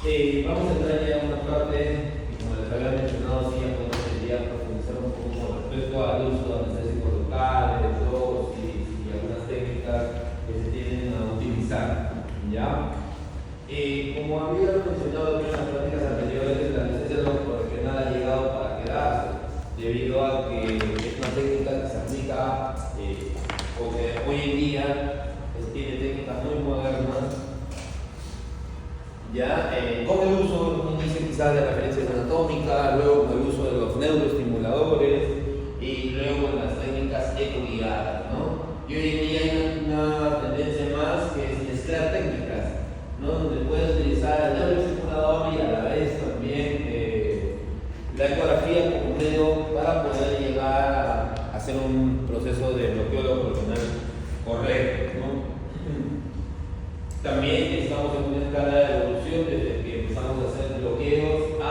Vamos a entrar ya en una parte que, como les había mencionado, sí, ya podemos sería profundizar un poco con respecto al uso de anestésicos locales, dosis y algunas técnicas que se tienen a utilizar. ¿Ya? Como había mencionado en las prácticas anteriores, la anestesia regional ha llegado para quedarse, debido a que es una técnica que se aplica, o que hoy en día tiene técnicas muy modernas. Ya, con el uso, un inicio quizás de referencias anatómicas, luego con el uso de los neuroestimuladores y luego en las técnicas ecoguiadas, ¿no? Y hoy en día hay una tendencia más que es mezclar técnicas, ¿no? Donde puedes utilizar el neuroestimulador y a la vez también la ecografía como medio para poder llegar a hacer un proceso de bloqueo locomocional correcto, ¿no? También estamos en una escala de evolución desde que empezamos a hacer bloqueos a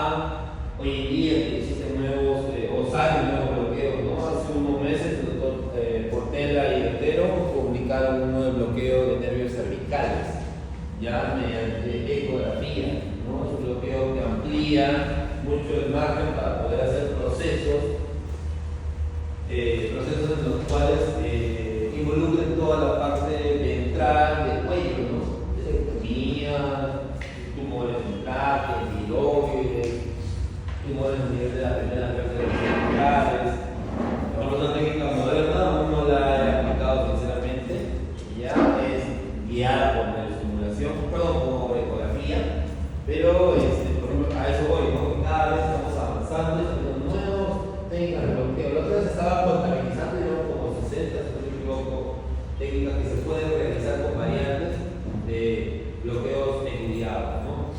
hoy en día que existen nuevos, o salen nuevos bloqueos, ¿no? Hace unos meses el doctor Portela y Otero publicaron uno de bloqueo de nervios cervicales, ya mediante ecografía, ¿no? Es un bloqueo que amplía mucho el margen para poder hacer procesos en los cuales involucren toda la parte ventral del cuello, ¿no? Tumores en tráquea, tiroides, tumores a nivel de las primeras vértebras cervicales. Es una técnica moderna, aún no la he aplicado sinceramente, ya es guiada por neuroestimulación, por ecografía, pero por ejemplo, a eso voy, ¿no? Cada vez estamos avanzando, tenemos nuevos técnicas de bloqueo. La otra vez estaba contabilizando, yo como 60, si no me equivoco, técnicas que se pueden realizar con variantes de bloqueos estudiados, ¿no?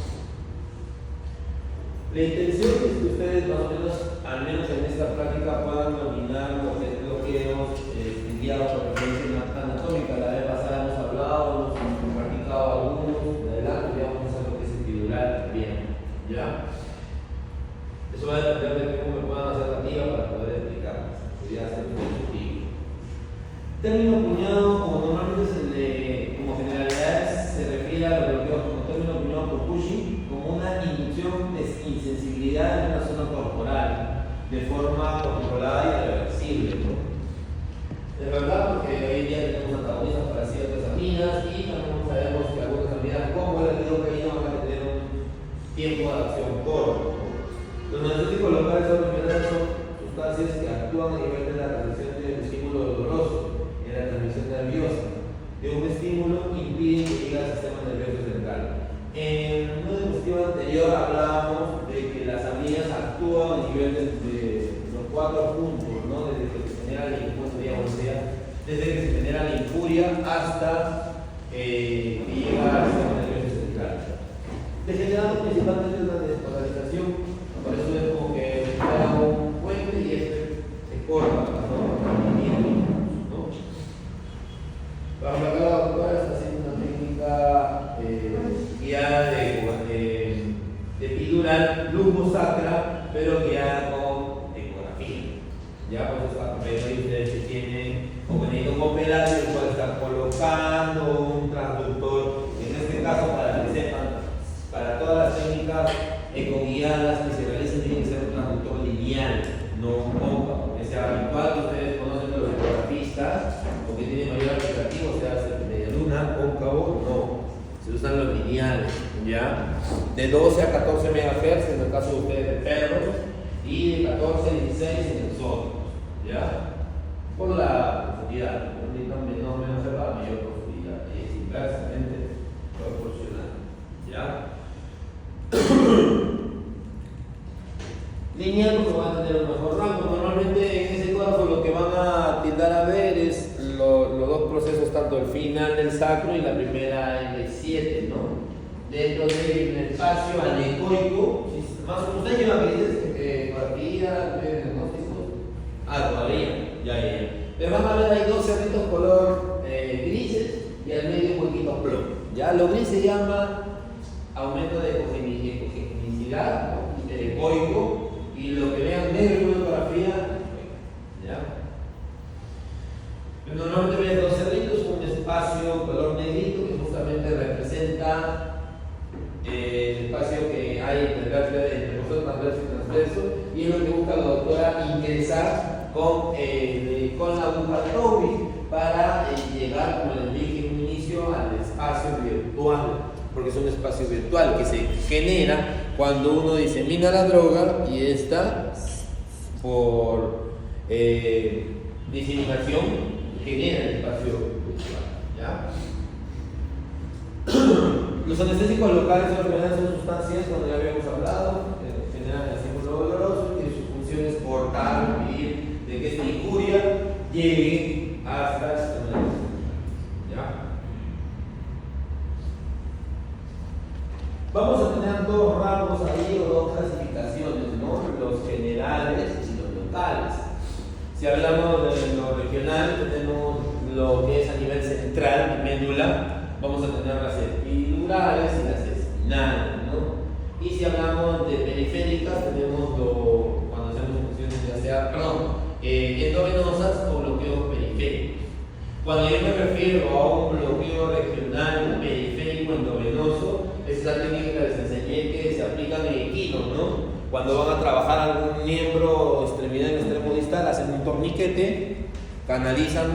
La intención es que ustedes más o menos, al menos en esta práctica, puedan dominar los bloqueos estudiados por referencia anatómica. La vez pasada hemos hablado, hemos practicado algunos, de adelante ya vamos a hacer lo que es epidural también, ¿ya? Eso va a depender de cómo me puedan hacer la tía para poder explicarles. Sería hacer un objetivo. Término cuñado, como normalmente como generalidades se refiere a los bloqueos como término cuñado por Cushing, como una inducción de insensibilidad en una zona corporal de forma controlada y reversible, ¿no? Es verdad, porque hoy en día tenemos antagonistas para ciertas aminas y también sabemos que algunas aminas como la lidocaína van a tener un tiempo de acción corto, ¿no? Los analgésicos locales son sustancias que actúan a nivel de la recepción del estímulo doloroso y la transmisión nerviosa de un estímulo impiden que llegue al sistema nervioso central. En una diapositiva anterior hablábamos de que las aminas actúan a nivel de los 4 puntos, ¿no? Desde que se genera la infuria, desde que se genera la infuria hasta que llega al sistema nervioso central. Degenerando principalmente una despolarización, por eso es como que está un puente y se corta, ¿no? Bajo la cara doctora está haciendo una técnica guiada de epidural lumbosacra, pero guiada con ecografía. Ya pues esta papel ahí ustedes que tienen convenido con pelaje, puede estar colocando un transductor, en este caso para que sepan, para todas las técnicas ecoguiadas que se realicen tiene que ser un transductor lineal, no cóncavo, que sea habitual que ustedes conocen de los ecografistas, porque tiene mayor aplicativo, se hace de luna, cóncavo, no. Se usan los lineales, ¿ya? De 12 a 14 MHz en el caso de ustedes de perros, y de 14 a 16 en nosotros, ¿ya? Por la profundidad, no menos para mayor profundidad, y es inversamente proporcional, ¿ya? Lineal porque van a tener un mejor rango. Normalmente en ese ecógrafo lo que van a tildar a ver es los dos procesos, tanto el final del sacro y la primera L7, ¿no? Dentro del espacio anecoico, más o menos, ¿ustedes llevan que dices ecografía, diagnósticos? Todavía, ya. Pero van a ver hay dos cerritos color grises y al medio un poquito plomo. Ya, lo gris se llama aumento de ecogenicidad, ¿no? Ecoico. Y lo que vean negro en una ecografía, ¿ya? Normalmente ven dos cerritos, un espacio color negrito que justamente representa el espacio que hay entre el profesor transverso y transverso, y es lo que busca la doctora ingresar con la aguja Toby para llegar, como les dije en un inicio, al espacio virtual, porque es un espacio virtual que se genera cuando uno disemina la droga y esta, por diseminación, genera el espacio virtual. ¿Ya? Los anestésicos locales son sustancias, cuando ya habíamos hablado, generan el estímulo doloroso y su función es cortar, impedir de que esta injuria llegue hasta el sistema nervioso. ¿Ya? Vamos a tener dos rangos ahí o dos clasificaciones, ¿no? Los generales y los locales. Si hablamos de lo regional, tenemos lo que es a nivel central, médula. Vamos a tener las epidurales y las espinales, ¿no? Y si hablamos de periféricas, tenemos cuando hacemos funciones ya sea, endovenosas o bloqueos periféricos. Cuando yo me refiero a un bloqueo regional, periférico, endovenoso, es la técnica que les enseñé que se aplica en equinos, ¿no? Cuando van a trabajar algún miembro o extremidad en extremo distal, hacen un torniquete, canalizan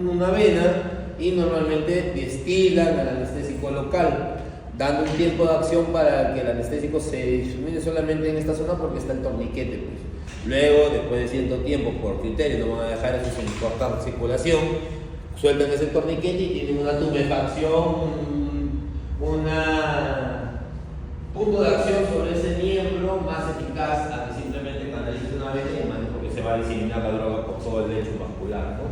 una vena y normalmente destilan al anestésico local, dando un tiempo de acción para que el anestésico se dismine solamente en esta zona porque está el torniquete, pues. Luego, después de cierto tiempo, por criterio, no van a dejar eso sin cortar circulación, sueltan ese torniquete y tienen una tumefacción, una punto de acción sobre ese miembro más eficaz a que simplemente canalice una vena y demás, porque se va a diseminar la droga por todo el lecho vascular, ¿no?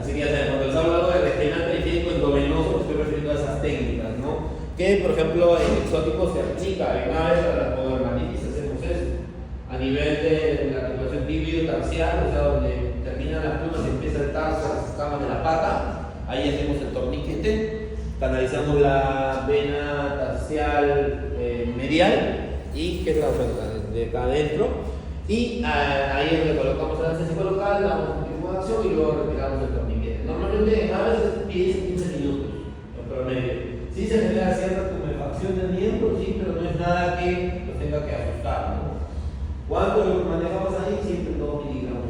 Así que ya saben, cuando les hablo de regional periférico endovenoso, me estoy refiriendo a esas técnicas, ¿no? Que, por ejemplo, en exóticos se aplica, en aves para la podermanitis hacemos eso. A nivel de la articulación tibio-tarsial, o sea, donde termina la pluma y empieza el tarso, las escamas de la pata, ahí hacemos el torniquete, canalizamos la vena tarsial medial, y que es la de acá adentro, y ahí es donde colocamos el anestésico local, damos un tipo de acción y luego retiramos el torniquete. Normalmente en aves es 10 a 15 minutos en promedio. Sí se genera cierta tumefacción del miembro, sí, pero no es nada que los tenga que asustar, ¿no? ¿Cuánto lo manejamos ahí? Siempre 2 miligramos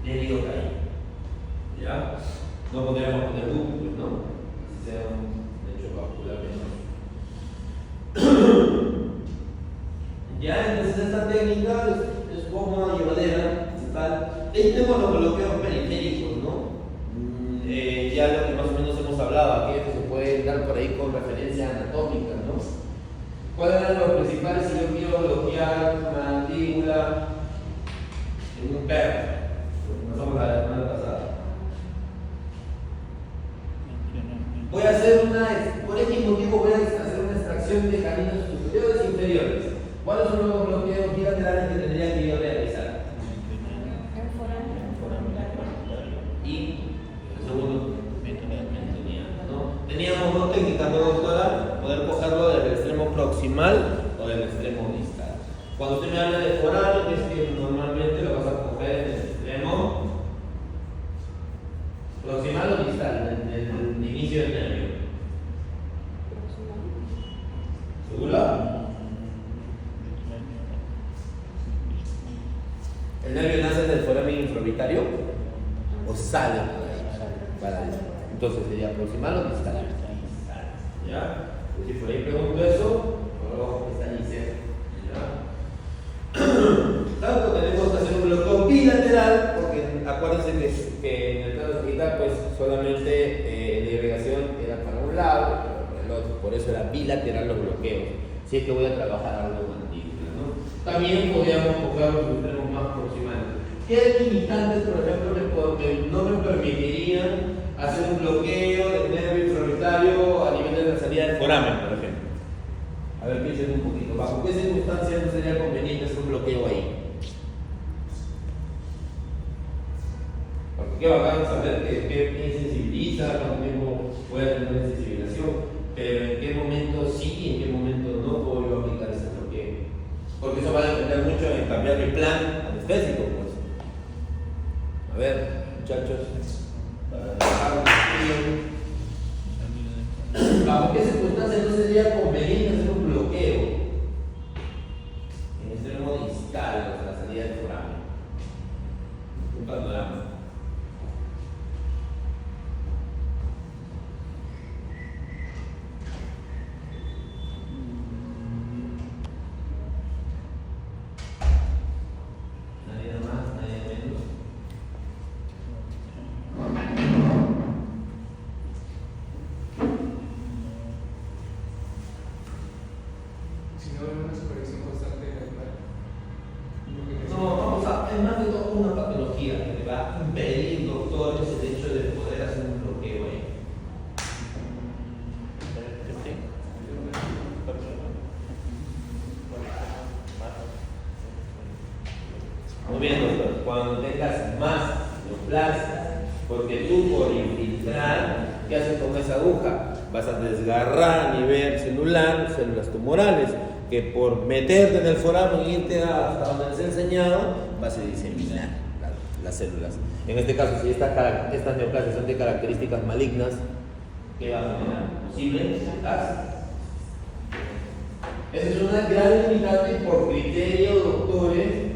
de lidocaína. ¿Ya? No podríamos poner lúpulo, ¿no? Si sea un hecho vascular menor. Ya, entonces esta técnica es cómoda, llevadera, tal. Ahí tenemos los bloqueos periféricos, ¿no? Ya lo que más o menos hemos hablado aquí, que se puede dar por ahí con referencias anatómicas, ¿no? ¿Cuáles eran los principales si yo quiero bloquear mandíbula en un perro? Pasamos la semana pasada. Voy a hacer por X motivo voy a hacer una extracción de caninos superiores e inferiores. ¿Cuáles son los bloqueos bilaterales que tendría que yo realizar? Y el segundo, ¿no? Teníamos dos técnicas, ¿no, doctora? Poder cogerlo del extremo proximal o del extremo distal. Cuando usted me habla de foral, es que normalmente lo vas a coger en el extremo proximal o distal, en el inicio del nervio. ¿Seguro? ¿El nervio nace del foramen infraorbitario o sale para ahí? Entonces sería proximal o distal. ¿Ya? Si por ahí pregunto eso, por abajo está ahí cerca. ¿Ya? Tanto tenemos que hacer un bloqueo bilateral, porque acuérdense que en el caso digital, pues solamente la irrigación era para un lado, pero para el otro. Por eso era bilateral los bloqueos. Si es que voy a trabajar algo mandíbula, ¿no? También podríamos coger los extremos más proximales. ¿Qué limitantes, por ejemplo, no me permitirían hacer un bloqueo del nervio infraorbitario a nivel de la salida del foramen, por ejemplo? A ver, piensen un poquito. ¿Bajo qué circunstancias no sería conveniente hacer un bloqueo ahí? Porque qué bacán saber que insensibiliza, cuánto tiempo puede tener una sensibilización, pero en qué momento sí y en qué momento no puedo yo aplicar ese bloqueo. Porque eso va a depender mucho en cambiar mi plan anestésico, pues. A ver, muchachos, para dejar ¿bajo qué circunstancias no sería conveniente no hay una supervisión constante de calidad. No, vamos a, es más de todo una patología que le va a impedir, doctores, el hecho de poder hacer un bloqueo ahí. Muy bien, doctor, cuando tengas más neoplasias, porque tú por infiltrar, ¿qué haces con esa aguja? Vas a desgarrar a nivel celular células tumorales, que por meterte en el foramen y irte hasta donde les he enseñado, vas a diseminar las células. En este caso, si estas neoplasias son de características malignas, ¿qué va a generar? Posible metástasis. Esa es una gran limitante y por criterio, doctores,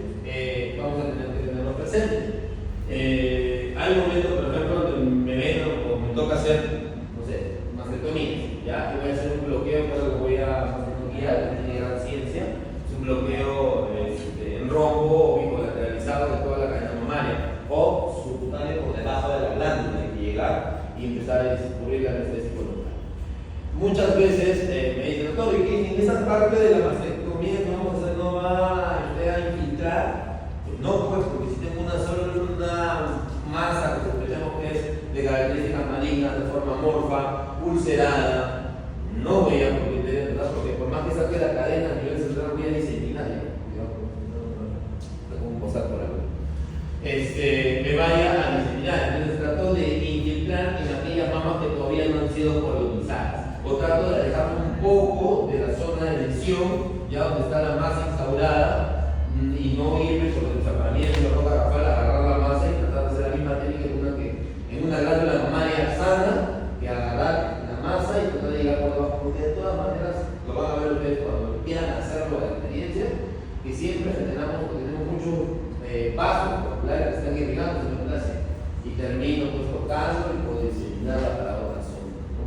vamos a tener que tenerlo presente. Hay momentos, por ejemplo, donde me ven o me toca hacer, no sé, mastectomía, ya que voy a hacer un bloqueo, creo que voy a mastectomía, tiene gran ciencia, es un bloqueo en rombo o bicolateralizado de toda la cadena mamaria, o subcutáneo por debajo de la glándula, hay que llegar y empezar a distribuir la anestesia local. Muchas veces me dicen, doctor, ¿y qué en esa parte de la mastectomía que vamos a hacer no va usted a infiltrar? Pues no, pues, porque si tengo una masa que pensamos que es de características malignas, de forma amorfa, ulcerada, no voy a porque por más que saque la cadena a nivel central voy a diseminar, como posar por algo. Me vaya a diseminar, entonces trato de infiltrar en aquellas mamas que todavía no han sido colonizadas, o trato de alejar un poco de la zona de lesión, ya donde está la masa instaurada, y no irme por el separamiento, la roca Rafael, agarrar la masa y tratar de hacer la misma técnica en una glándula mamaria sana, que agarrar la masa y tratar de llegar por debajo, porque de todas maneras lo van a ver ustedes cuando quieran hacerlo de experiencia, que siempre tenemos muchos vasos populares que están irrigando en la clase y termino pues tocando y puedo diseminarla para otra zona, ¿no?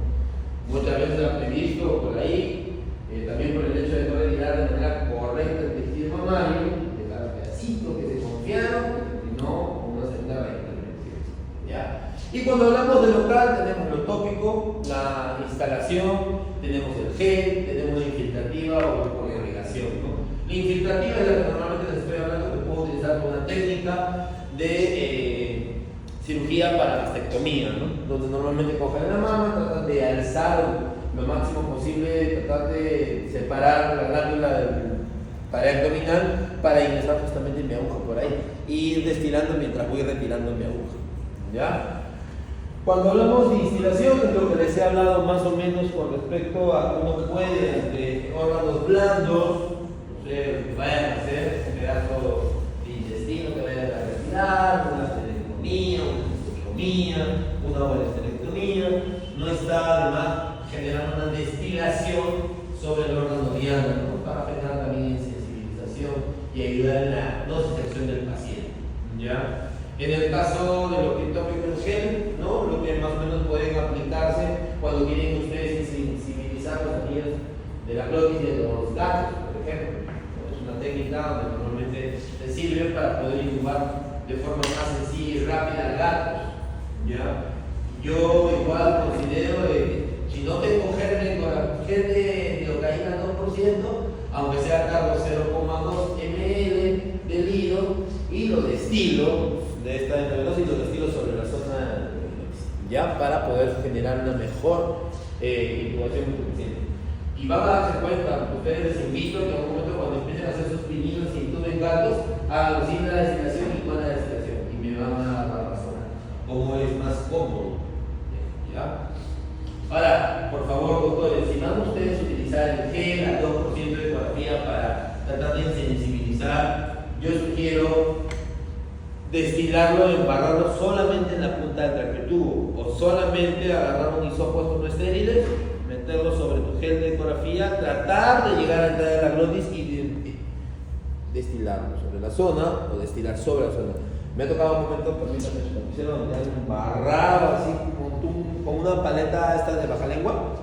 Muchas veces han previsto por ahí, también por el hecho de no retirar de manera correcta el tejido mamario, de cada pedacito que se confiaron, y no con una segunda reintervención, ¿ya? Y cuando hablamos de local, tenemos lo tópico, la instalación, tenemos el gel, tenemos la infiltrativa o por irrigación, ¿no? La infiltrativa es la que normalmente les estoy hablando, que puedo utilizar con una técnica de cirugía para mastectomía, ¿no? Donde normalmente cogen la mama, tratan de alzar lo máximo posible, tratar de separar la glándula del pared abdominal para ingresar justamente mi aguja por ahí y ir destilando mientras voy retirando mi aguja, ¿ya? Cuando hablamos de instilación, es lo que les he hablado más o menos con respecto a cómo puede, entre órganos blandos, ustedes vayan a hacer un pedazo de intestino que vayan a retirar, una esterectomía, una cistectomía, una buena esterectomía, no está además generar una destilación sobre el órgano diana, ¿no? Para generar también sensibilización y ayudar en la dosificación del paciente, ¿ya? En el caso de lo que tópico en gel, ¿no? Lo que más o menos pueden aplicarse cuando quieren ustedes sensibilizar los anillos de la glotis de los gatos, por ejemplo. Es una técnica donde normalmente te sirve para poder incubar de forma más sencilla y rápida gatos, ¿ya? Yo igual considero si no tengo gel de lidocaína 2%, aunque sea cargo 0,2 ml de lido, y lo destilo de esta endovenosa y lo destilo sobre la zona ya para poder generar una mejor incubación muy suficiente. Y van a darse cuenta, ustedes les invito que en algún momento cuando empiecen a hacer sus pininos y intuben gatos, hagan simple la destilación y con la destilación, y me van a dar razón cómo es más cómodo. ¿Ya? Ahora, por favor, doctores, si van ustedes a utilizar el gel al 2% de ecografía para tratar de sensibilizar, yo sugiero destilarlo, embarrarlo solamente en la punta del traqueotubo o solamente agarrar un hisopos no estériles, meterlo sobre tu gel de ecografía, tratar de llegar a entrar a la glotis y destilarlo sobre la zona o destilar sobre la zona. Me ha tocado un momento, permítame, me hicieron donde han embarrado así con una paleta esta de baja lengua,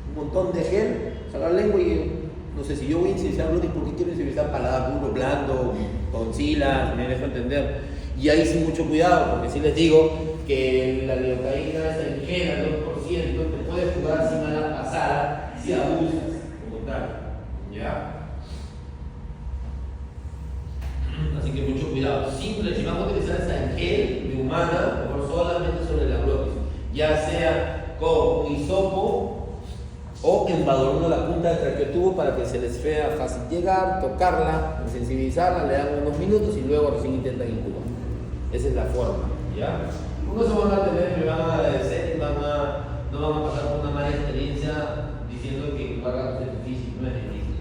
un montón de gel, sacar la lengua y no sé si yo voy a iniciar glotis porque quiero iniciar paladar puro, blando, tonsilas, me dejo entender. Y ahí sí mucho cuidado, porque sí les digo que la lidocaína es en gel al 2%, te puede jugar sin mala pasada si abusas, como tal, ¿ya? o embadurnando la punta del traqueotubo para que se les sea fácil llegar, tocarla, sensibilizarla, le dan unos minutos y luego recién intentan incubar. Esa es la forma, ¿ya? Con eso van a tener, me van a agradecer y no van a pasar por una mala experiencia diciendo que incubar gatos es difícil, no es difícil.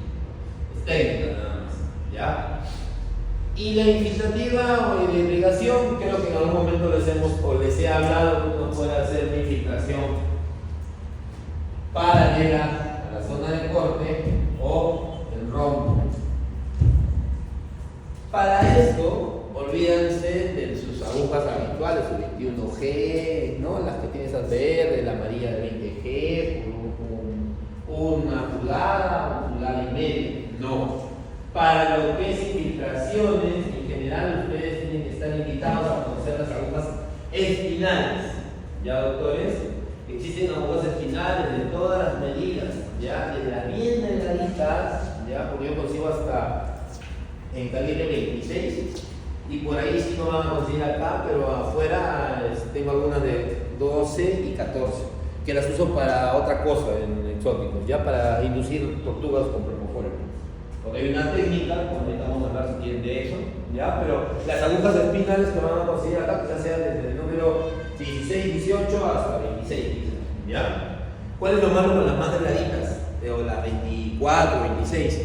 Es técnica nada más, ¿ya? Y la infiltrativa o la irrigación, creo que en algún momento les he hablado que uno puede hacer una infiltración paralela a la zona de corte o el rombo. Para esto, olvídense de sus agujas habituales, su 21G, ¿no? Las que tienen esas verdes, la amarilla de 20G, una pulgada y media. No. Para lo que es infiltraciones, en general ustedes tienen que estar invitados a conocer las agujas espinales. ¿Ya, doctores? Existen agujas espinales de todas las medidas, ¿ya? Desde las bien delgaditas, ¿ya? Porque yo consigo hasta en calibre 26 y por ahí sí no van a conseguir acá, pero afuera tengo algunas de 12 y 14 que las uso para otra cosa en exóticos, ya para inducir tortugas con permoforio. Porque hay una técnica, como ahorita vamos a hablar si quieren de eso, ya, pero las agujas espinales que van a conseguir acá, ya sea desde el número 16, 18 hasta 26, ¿ya? ¿Cuál es lo malo con las más delgaditas? O las 24, 26,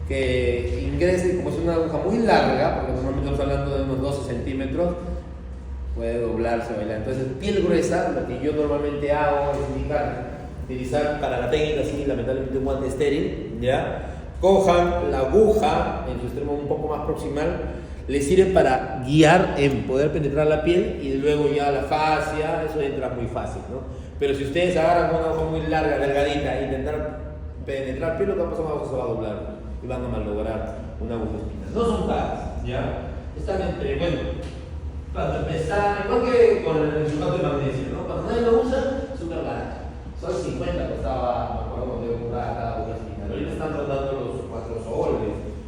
que ingresen, como es una aguja muy larga, porque normalmente estamos hablando de unos 12 centímetros, puede doblarse, bailar. Entonces, piel gruesa, lo que yo normalmente hago es utilizar para la técnica, sí, lamentablemente un guante estéril, ¿ya? Cojan la aguja en su extremo un poco más proximal, le sirve para guiar en poder penetrar la piel y luego ya la fascia, eso entra muy fácil, ¿no? Pero si ustedes agarran una aguja muy larga, delgadita, e intentar penetrar piel, lo que va a pasar es que la aguja se va a doblar y van a malograr una aguja espinal. No son caras, ¿ya? Están entre, bueno, para empezar, igual que con el sulfato de magnesio, ¿no? Cuando nadie lo usa, súper barato. Solo 50 costaba, me acuerdo cuando yo compraba cada aguja espinal. Ahorita están rondando los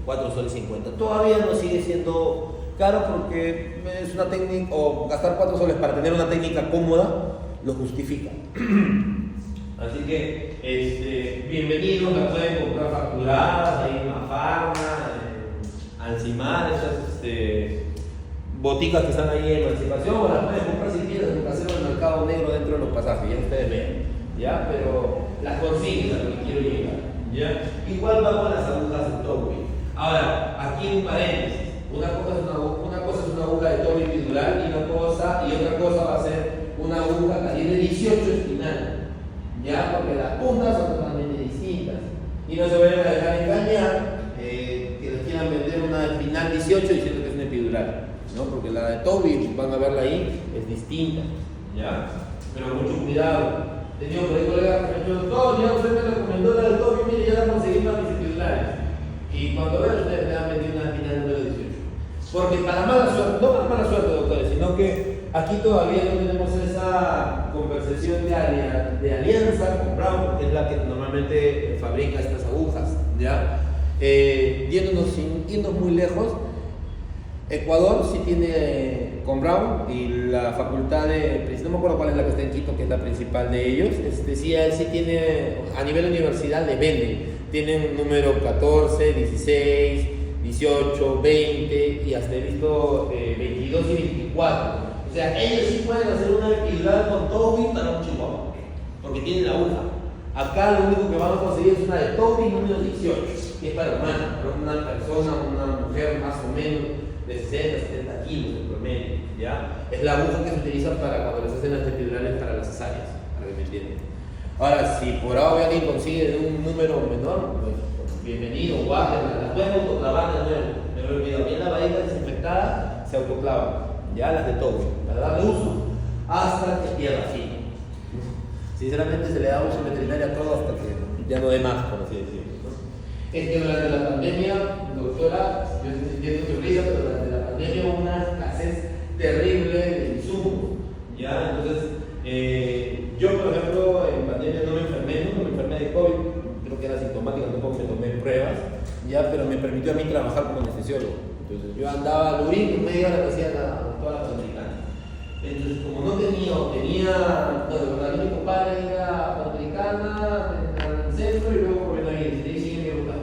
4 soles 50. Todavía no sigue siendo caro porque es una técnica, o gastar 4 soles para tener una técnica cómoda, lo justifica. Así que, bienvenidos, la pueden comprar facturadas, ahí en Mafarma, en Alcimar, esas boticas que están ahí en Emancipación, o las pueden comprar si quieren en un casero del mercado negro dentro de los pasajes, ya ustedes ven, ¿ya? Pero las consiguen a lo que quiero llegar, ¿ya? Igual va con las agujas de Toby. Ahora, aquí un paréntesis, una cosa es una aguja de Toby epidural y otra cosa va a ser una aguja calibre 18 espinal, ¿ya? Porque las puntas son totalmente distintas y no se vayan a dejar engañar que les quieran vender una espinal 18 diciendo que es una epidural, ¿no? Porque la de Toby, van a verla ahí, es distinta, ¿ya? Pero mucho cuidado. Tenía por ahí colegas que me dijeron, Tony, ya usted me recomendó la de Toby, mire, ya la conseguí para mis epidurales. Y cuando vean ustedes me han vendido una espinal número 18. Porque para mala suerte, no para mala suerte, doctores, sino que aquí todavía no tenemos esa conversación de alianza con Brown, porque es la que normalmente fabrica estas agujas, ¿ya? Sin irnos muy lejos, Ecuador sí tiene con Brown y la facultad no me acuerdo cuál es la que está en Quito, que es la principal de ellos, sí tiene, a nivel universidad le venden, tienen número 14, 16, 18, 20 y hasta he visto 22 y 24. O sea, ellos sí pueden hacer una epidural con Toby para un chihuahua, porque tienen la aguja. Acá lo único que vamos a conseguir es una de Toby número 18, que es para humana, para una persona, una mujer más o menos de 60, 70 kilos en promedio, ¿ya? Es la aguja que se utiliza para cuando les hacen las epidurales para las cesáreas, para que me entiendan. Ahora, si por ahora alguien consigue un número menor, pues bienvenido, guárdenla, las pueden autoclavar de nuevo. Me lo olvido, bien lavadita, desinfectada, se autoclavan, ya las de todo, para darle uso hasta que pierda fin. Sinceramente se le da uso veterinario a todo hasta que ya no dé más, por así decirlo, ¿no? Es que durante la pandemia, doctora, yo entiendo su risa, pero durante la pandemia hubo una escasez terrible de insumos, ¿ya? Entonces, yo, por ejemplo, en pandemia no me enfermé de COVID, creo que era sintomática, tampoco me tomé pruebas, ¿ya? Pero me permitió a mí trabajar como anestesiólogo. Entonces, yo andaba al urín, media hora que hacía toda la Panamericana. Entonces, como no tenía, bueno, mi compadre era Panamericana, centro y luego por ahí, y sigue mi ruta.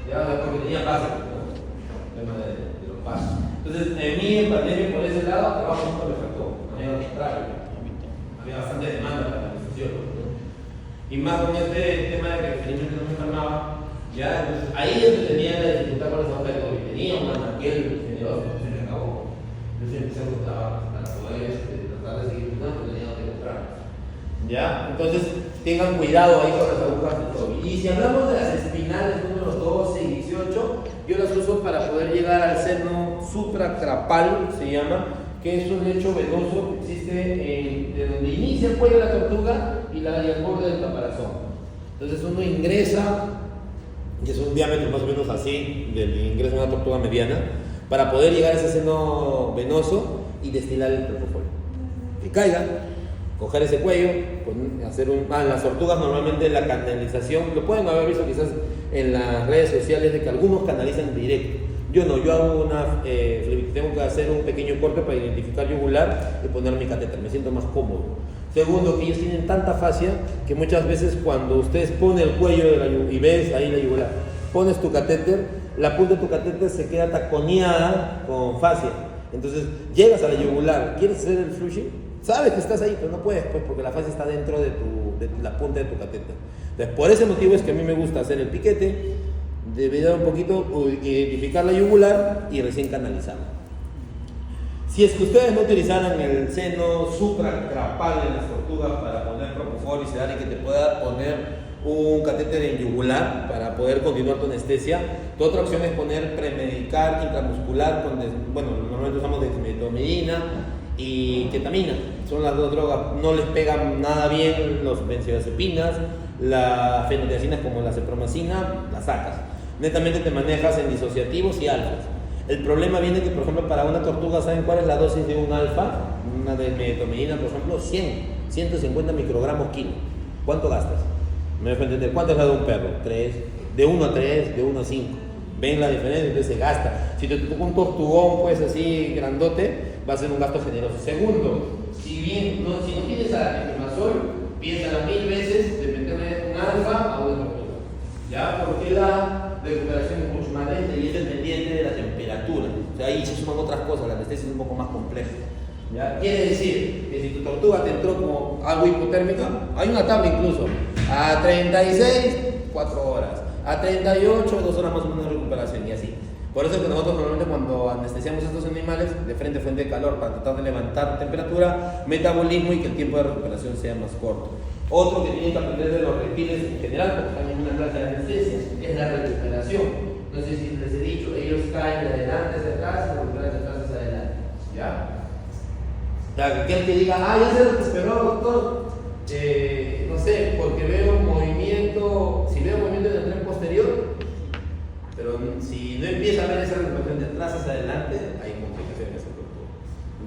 Ya, porque tenía pasos, ¿no? El tema de los pasos. Entonces, en mí, en pandemia, por ese lado, trabajo nunca me faltó. Al contrario, había bastante demanda para la organización, ¿no? Y más con este tema de que felizmente no me enfermaba, ya, entonces ahí es donde tenía la dificultad con esa hoja de COVID. Tenía un aquel generoso, se me acabó. Entonces empecé a buscar para poder tratar de seguir buscando, tenía que encontrar. ¿Ya? Entonces tengan cuidado ahí con las agujas de COVID. Y si hablamos de las espinales números 12 y 18, yo las uso para poder llegar al seno supracrapal, se llama, que es un lecho venoso que existe de donde inicia el cuello de la tortuga y el borde del caparazón. Entonces uno ingresa, y es un diámetro más o menos así, del ingreso de una tortuga mediana, para poder llegar a ese seno venoso y destilar el propofol. Que caiga, coger ese cuello, hacer las tortugas normalmente la canalización, lo pueden haber visto quizás en las redes sociales de que algunos canalizan directo. Yo no, yo hago tengo que hacer un pequeño corte para identificar yugular y poner mi catéter, me siento más cómodo. Segundo, que ellos tienen tanta fascia que muchas veces cuando ustedes ponen el cuello y ves ahí la yugular, pones tu catéter, la punta de tu catéter se queda taconeada con fascia. Entonces llegas a la yugular, ¿quieres hacer el flushing? Sabes que estás ahí, pero no puedes, pues, porque la fascia está dentro de la punta de tu catéter. Entonces, por ese motivo es que a mí me gusta hacer el piquete, debería un poquito, identificar la yugular y recién canalizar. Si es que ustedes no utilizaran el seno supracrapal en las tortugas para poner propofol y sedar y que te pueda poner un catéter en yugular para poder continuar tu anestesia, tu otra opción es poner premedicar intramuscular normalmente usamos dexmedetomidina y ketamina. Son las dos drogas, no les pegan nada bien los benzodiazepinas, las fenotiacinas como la cepromacina, las sacas. Netamente te manejas en disociativos y alfas. El problema viene que, por ejemplo, para una tortuga, ¿saben cuál es la dosis de un alfa? Una de medetomidina, por ejemplo, 150 microgramos kilo. ¿Cuánto gastas? Me dejo entender, ¿cuánto es la de un perro? 3, de 1 a 3, de 1 a 5. ¿Ven la diferencia? Entonces se gasta. Si te toca un tortugón, pues así grandote, va a ser un gasto generoso. Segundo, si no tienes artemisol, piénsala 1000 veces de meterle un alfa a una tortuga. ¿Ya? Porque la recuperación es mucho más lenta y es dependiente de la temperatura. O sea, ahí se suman otras cosas, la anestesia es un poco más compleja. ¿Ya? Quiere decir que si tu tortuga te entró como algo hipotérmica, hay una tabla incluso, a 36, 4 horas, a 38, 2 horas más o menos de recuperación y así. Por eso es que nosotros normalmente cuando anestesiamos a estos animales, de frente a fuente de calor para tratar de levantar temperatura, metabolismo y que el tiempo de recuperación sea más corto. Otro que tienen que aprender de los reptiles en general, porque están en una clase de anestesia, es la recuperación. No sé si les he dicho, ellos caen de adelante hacia atrás y recuperan de atrás hacia adelante. ¿Ya? Aquel que diga, ya sé lo que esperó, doctor, no sé, porque veo movimiento, si veo movimiento en el tren posterior, pero si no empieza a ver esa recuperación de atrás hacia adelante, hay complicaciones en el cuerpo.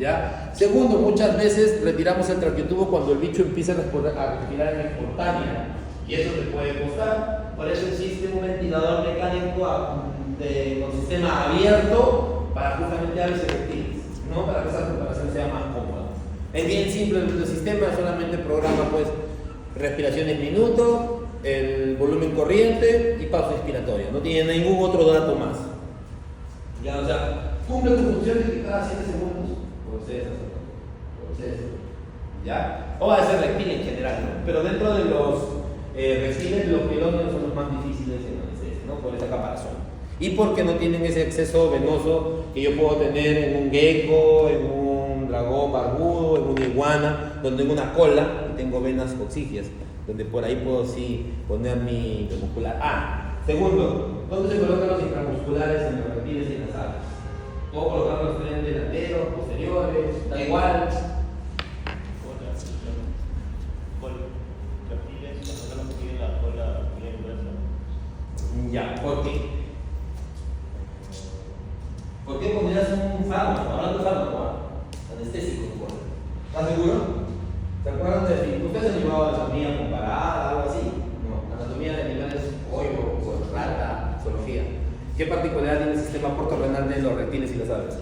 ¿Ya? Segundo, muchas veces retiramos el traqueotubo cuando el bicho empieza a respirar en espontánea y eso te puede costar. Por eso existe un ventilador mecánico con sistema abierto para justamente aves y reptiles, ¿no? Para que esa recuperación sea más cómoda. Es bien simple el sistema, solamente programa pues respiraciones minuto, el volumen corriente y pausa inspiratoria. No tiene ningún otro dato más. Ya, o sea, cumple tu función de que cada 7 segundos proceso. ¿Ya? O va a ser reptil en general, ¿no? Pero dentro de los reptiles, los pelógenos son los más difíciles en anestesia, ¿no? Por esa caparazón. Y porque no tienen ese exceso venoso que yo puedo tener en un gecko, en un dragón barbudo, en una iguana, donde tengo una cola y tengo venas oxígeas, donde por ahí puedo sí poner mi intramuscular. Segundo, ¿dónde se colocan los intramusculares en los reptiles y en las aves? Puedo colocarlos en delanteros, posteriores, da igual. Ya, ¿por qué? ¿Por qué pondrías un fármaco? Hablando de fármaco, anestésico, ¿estás seguro? ¿Se acuerdan de si ustedes han llevado anatomía comparada, algo así? No, anatomía de animales, pollo, o rata, zoología. ¿Qué particularidad tiene el sistema portorrenal de los reptiles y las aves?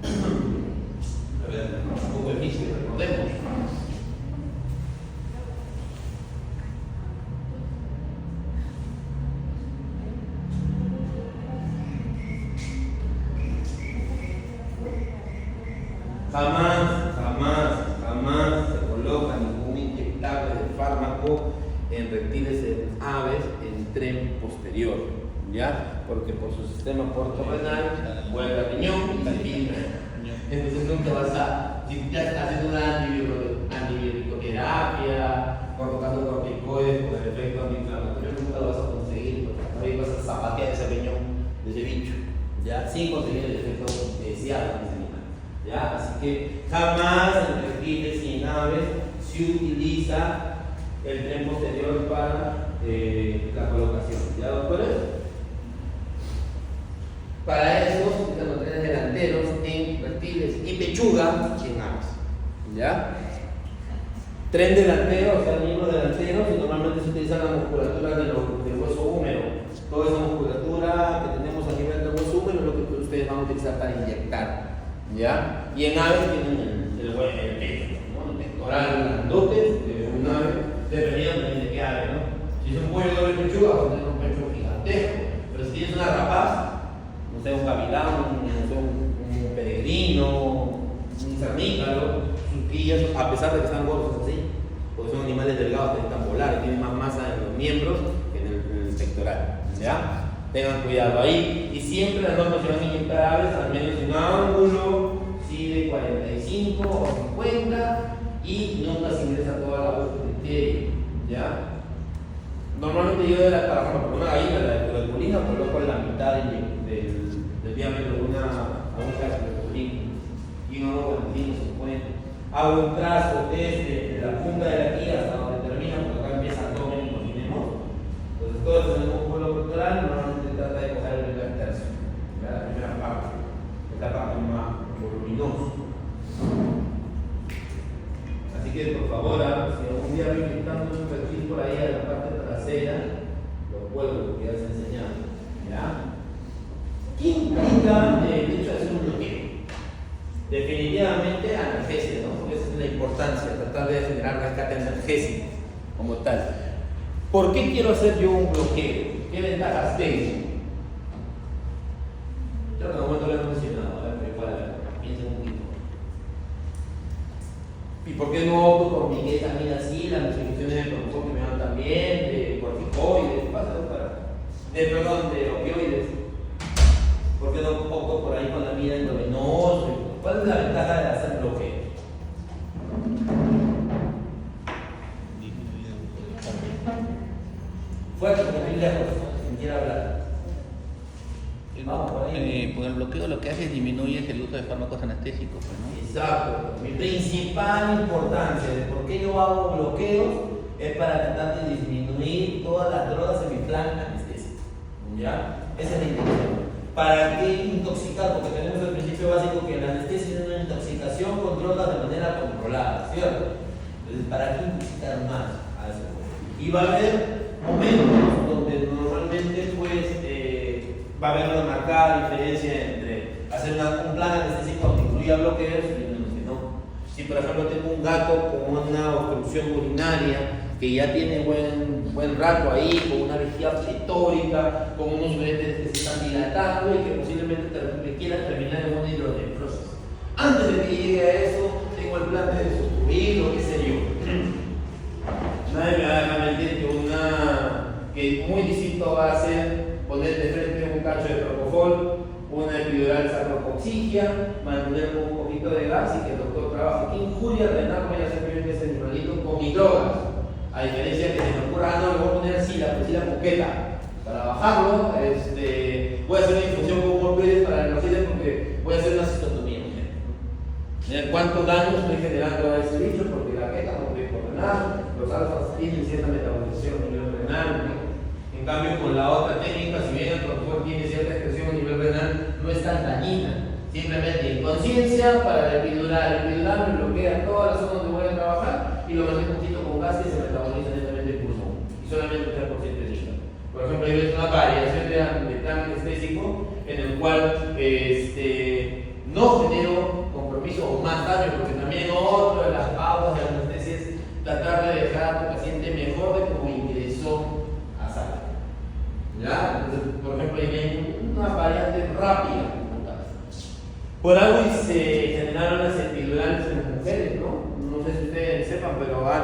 A ver, un buen inicio, recordemos. Jamás se coloca ningún inyectable de fármaco en reptiles, en aves, en tren posterior, ¿ya? Porque por su sistema portorrenal vuelve al riñón y también. Entonces nunca vas a, si ya estás haciendo una antibiblicoterapia, colocando corticoides por el efecto antiinflamatorio, nunca lo vas a conseguir, porque ahí vas a zapatear ese riñón de ese bicho, ¿ya? Sin conseguir el efecto deseado de ese animal, ¿ya? Así que jamás en reptiles y en aves se utiliza el tren posterior para la colocación, ¿ya, doctores? Para eso se utilizan los trenes delanteros en reptiles y pechuga en aves, ¿ya? Tren delantero, o sea, miembro delantero, y normalmente se utiliza la musculatura del hueso húmero. Toda esa musculatura que tenemos a nivel del hueso húmero es lo que ustedes van a utilizar para inyectar, ¿ya? Y en aves tienen el pecho, ¿no? El pectoral grandote de un ave, dependiendo también de qué ave, ¿no? Si es un pollo doble pechuga, va a tener un pecho gigantesco, pero si tienes una rapaz, no sé, un gavilán, un peregrino, un cernícalo, sus quillas, a pesar de que están gordos así, porque son animales delgados que necesitan volar y tienen más masa en los miembros que en el pectoral, ¿ya? Tengan cuidado ahí, y siempre las normas se van a inyectar aves al menos en un ángulo, sí, de 45 o 50, y nunca se ingresa toda la voz del criterio, ¿ya? Normalmente yo para una gallina, la colina, coloco en la mitad del diámetro de una aguja de colina, y un nuevo 50. Hago un trazo desde la punta de la guía hasta donde termina, porque acá empieza el abdomen y imaginemos. Entonces todo el músculo pectoral normalmente trata de coger el primer tercio, ¿verdad? La primera parte, que es la parte más voluminosa. Así que por favor, si algún día voy inyectando un perfil por ahí a la parte trasera, los vuelvo porque ya se enseñado, ¿ya? ¿Qué implica el hecho de hacer un bloqueo? Definitivamente analgesia, ¿no? Porque esa es la importancia, tratar de generar rescate analgésico como tal. ¿Por qué quiero hacer yo un bloqueo? ¿Qué ventajas tengo? Creo que en un momento lo he mencionado, pero igual, piensen un poquito. ¿Y por qué no opto por mi ketamina así, las instrucciones de propofol que me dan también, de corticoides, ¿qué pasa? De opioides? ¿Por qué no opto por ahí con la vida endovenosa? ¿Cuál es la ventaja de hacer bloqueo? Fuerte, porque muy lejos, quien quiera hablar. Vamos, por ahí. Por el bloqueo lo que hace es disminuir el uso de fármacos anestésicos, pues, ¿no? Exacto. Mi principal importancia de por qué yo hago bloqueos es para tratar de disminuir todas las drogas en mi plan anestésico, ¿ya? Esa es la intención. ¿Para qué intoxicar? Porque tenemos el principio básico que la anestesia es una intoxicación con drogas de manera controlada, ¿cierto? Entonces, ¿para qué intoxicar más a eso? Y va a haber momentos donde normalmente pues, va a haber una marcada diferencia entre hacer un plan anestésico que incluya bloqueos y unos que no. Si por ejemplo tengo un gato con una obstrucción urinaria que ya tiene buen rato ahí, con una vejiga pletórica, con unos uretes que se están dilatando y que posiblemente quiera terminar en una hidronefrosis. Antes de que llegue a eso, tengo el plan de sustituir o qué sé yo. Nadie me va a dejar mentir que muy distinto va a ser poner de frente un cacho de propofol, una epidural sacrocoxigia, mantener con un poquito de gas y que el doctor trabaje. ¿Qué injuria renal voy a hacer yo en ese animalito con mis drogas? A diferencia de que se me ocurra, no, le voy a poner así la coqueta para bajarlo, voy a hacer una infusión con morbides para el morbides porque voy a hacer una cistotomía. ¿Cuántos daños estoy generando a ese bicho? Porque la queta no puede renal, los alfas tienen cierta metabolización a nivel renal, ¿no? En cambio, con la otra técnica, si bien el propofol tiene cierta expresión a nivel renal, no es tan dañina. Simplemente inconsciencia para el epidural. El epidural me bloquea todas las zonas donde voy a trabajar y lo mantengo un poquito con gas que se metaboliza netamente el pulmón. Y solamente el 3% de hígado. Por ejemplo, hay veces una variación de plan anestésico en el cual no genero compromiso o más daño, porque también otra de las pautas de la anestesia es tratar de dejar a tu paciente mejor de como ingresó a sala. ¿Ya? Entonces, por ejemplo, hay una variante rápida. Por algo se generaron las epiduras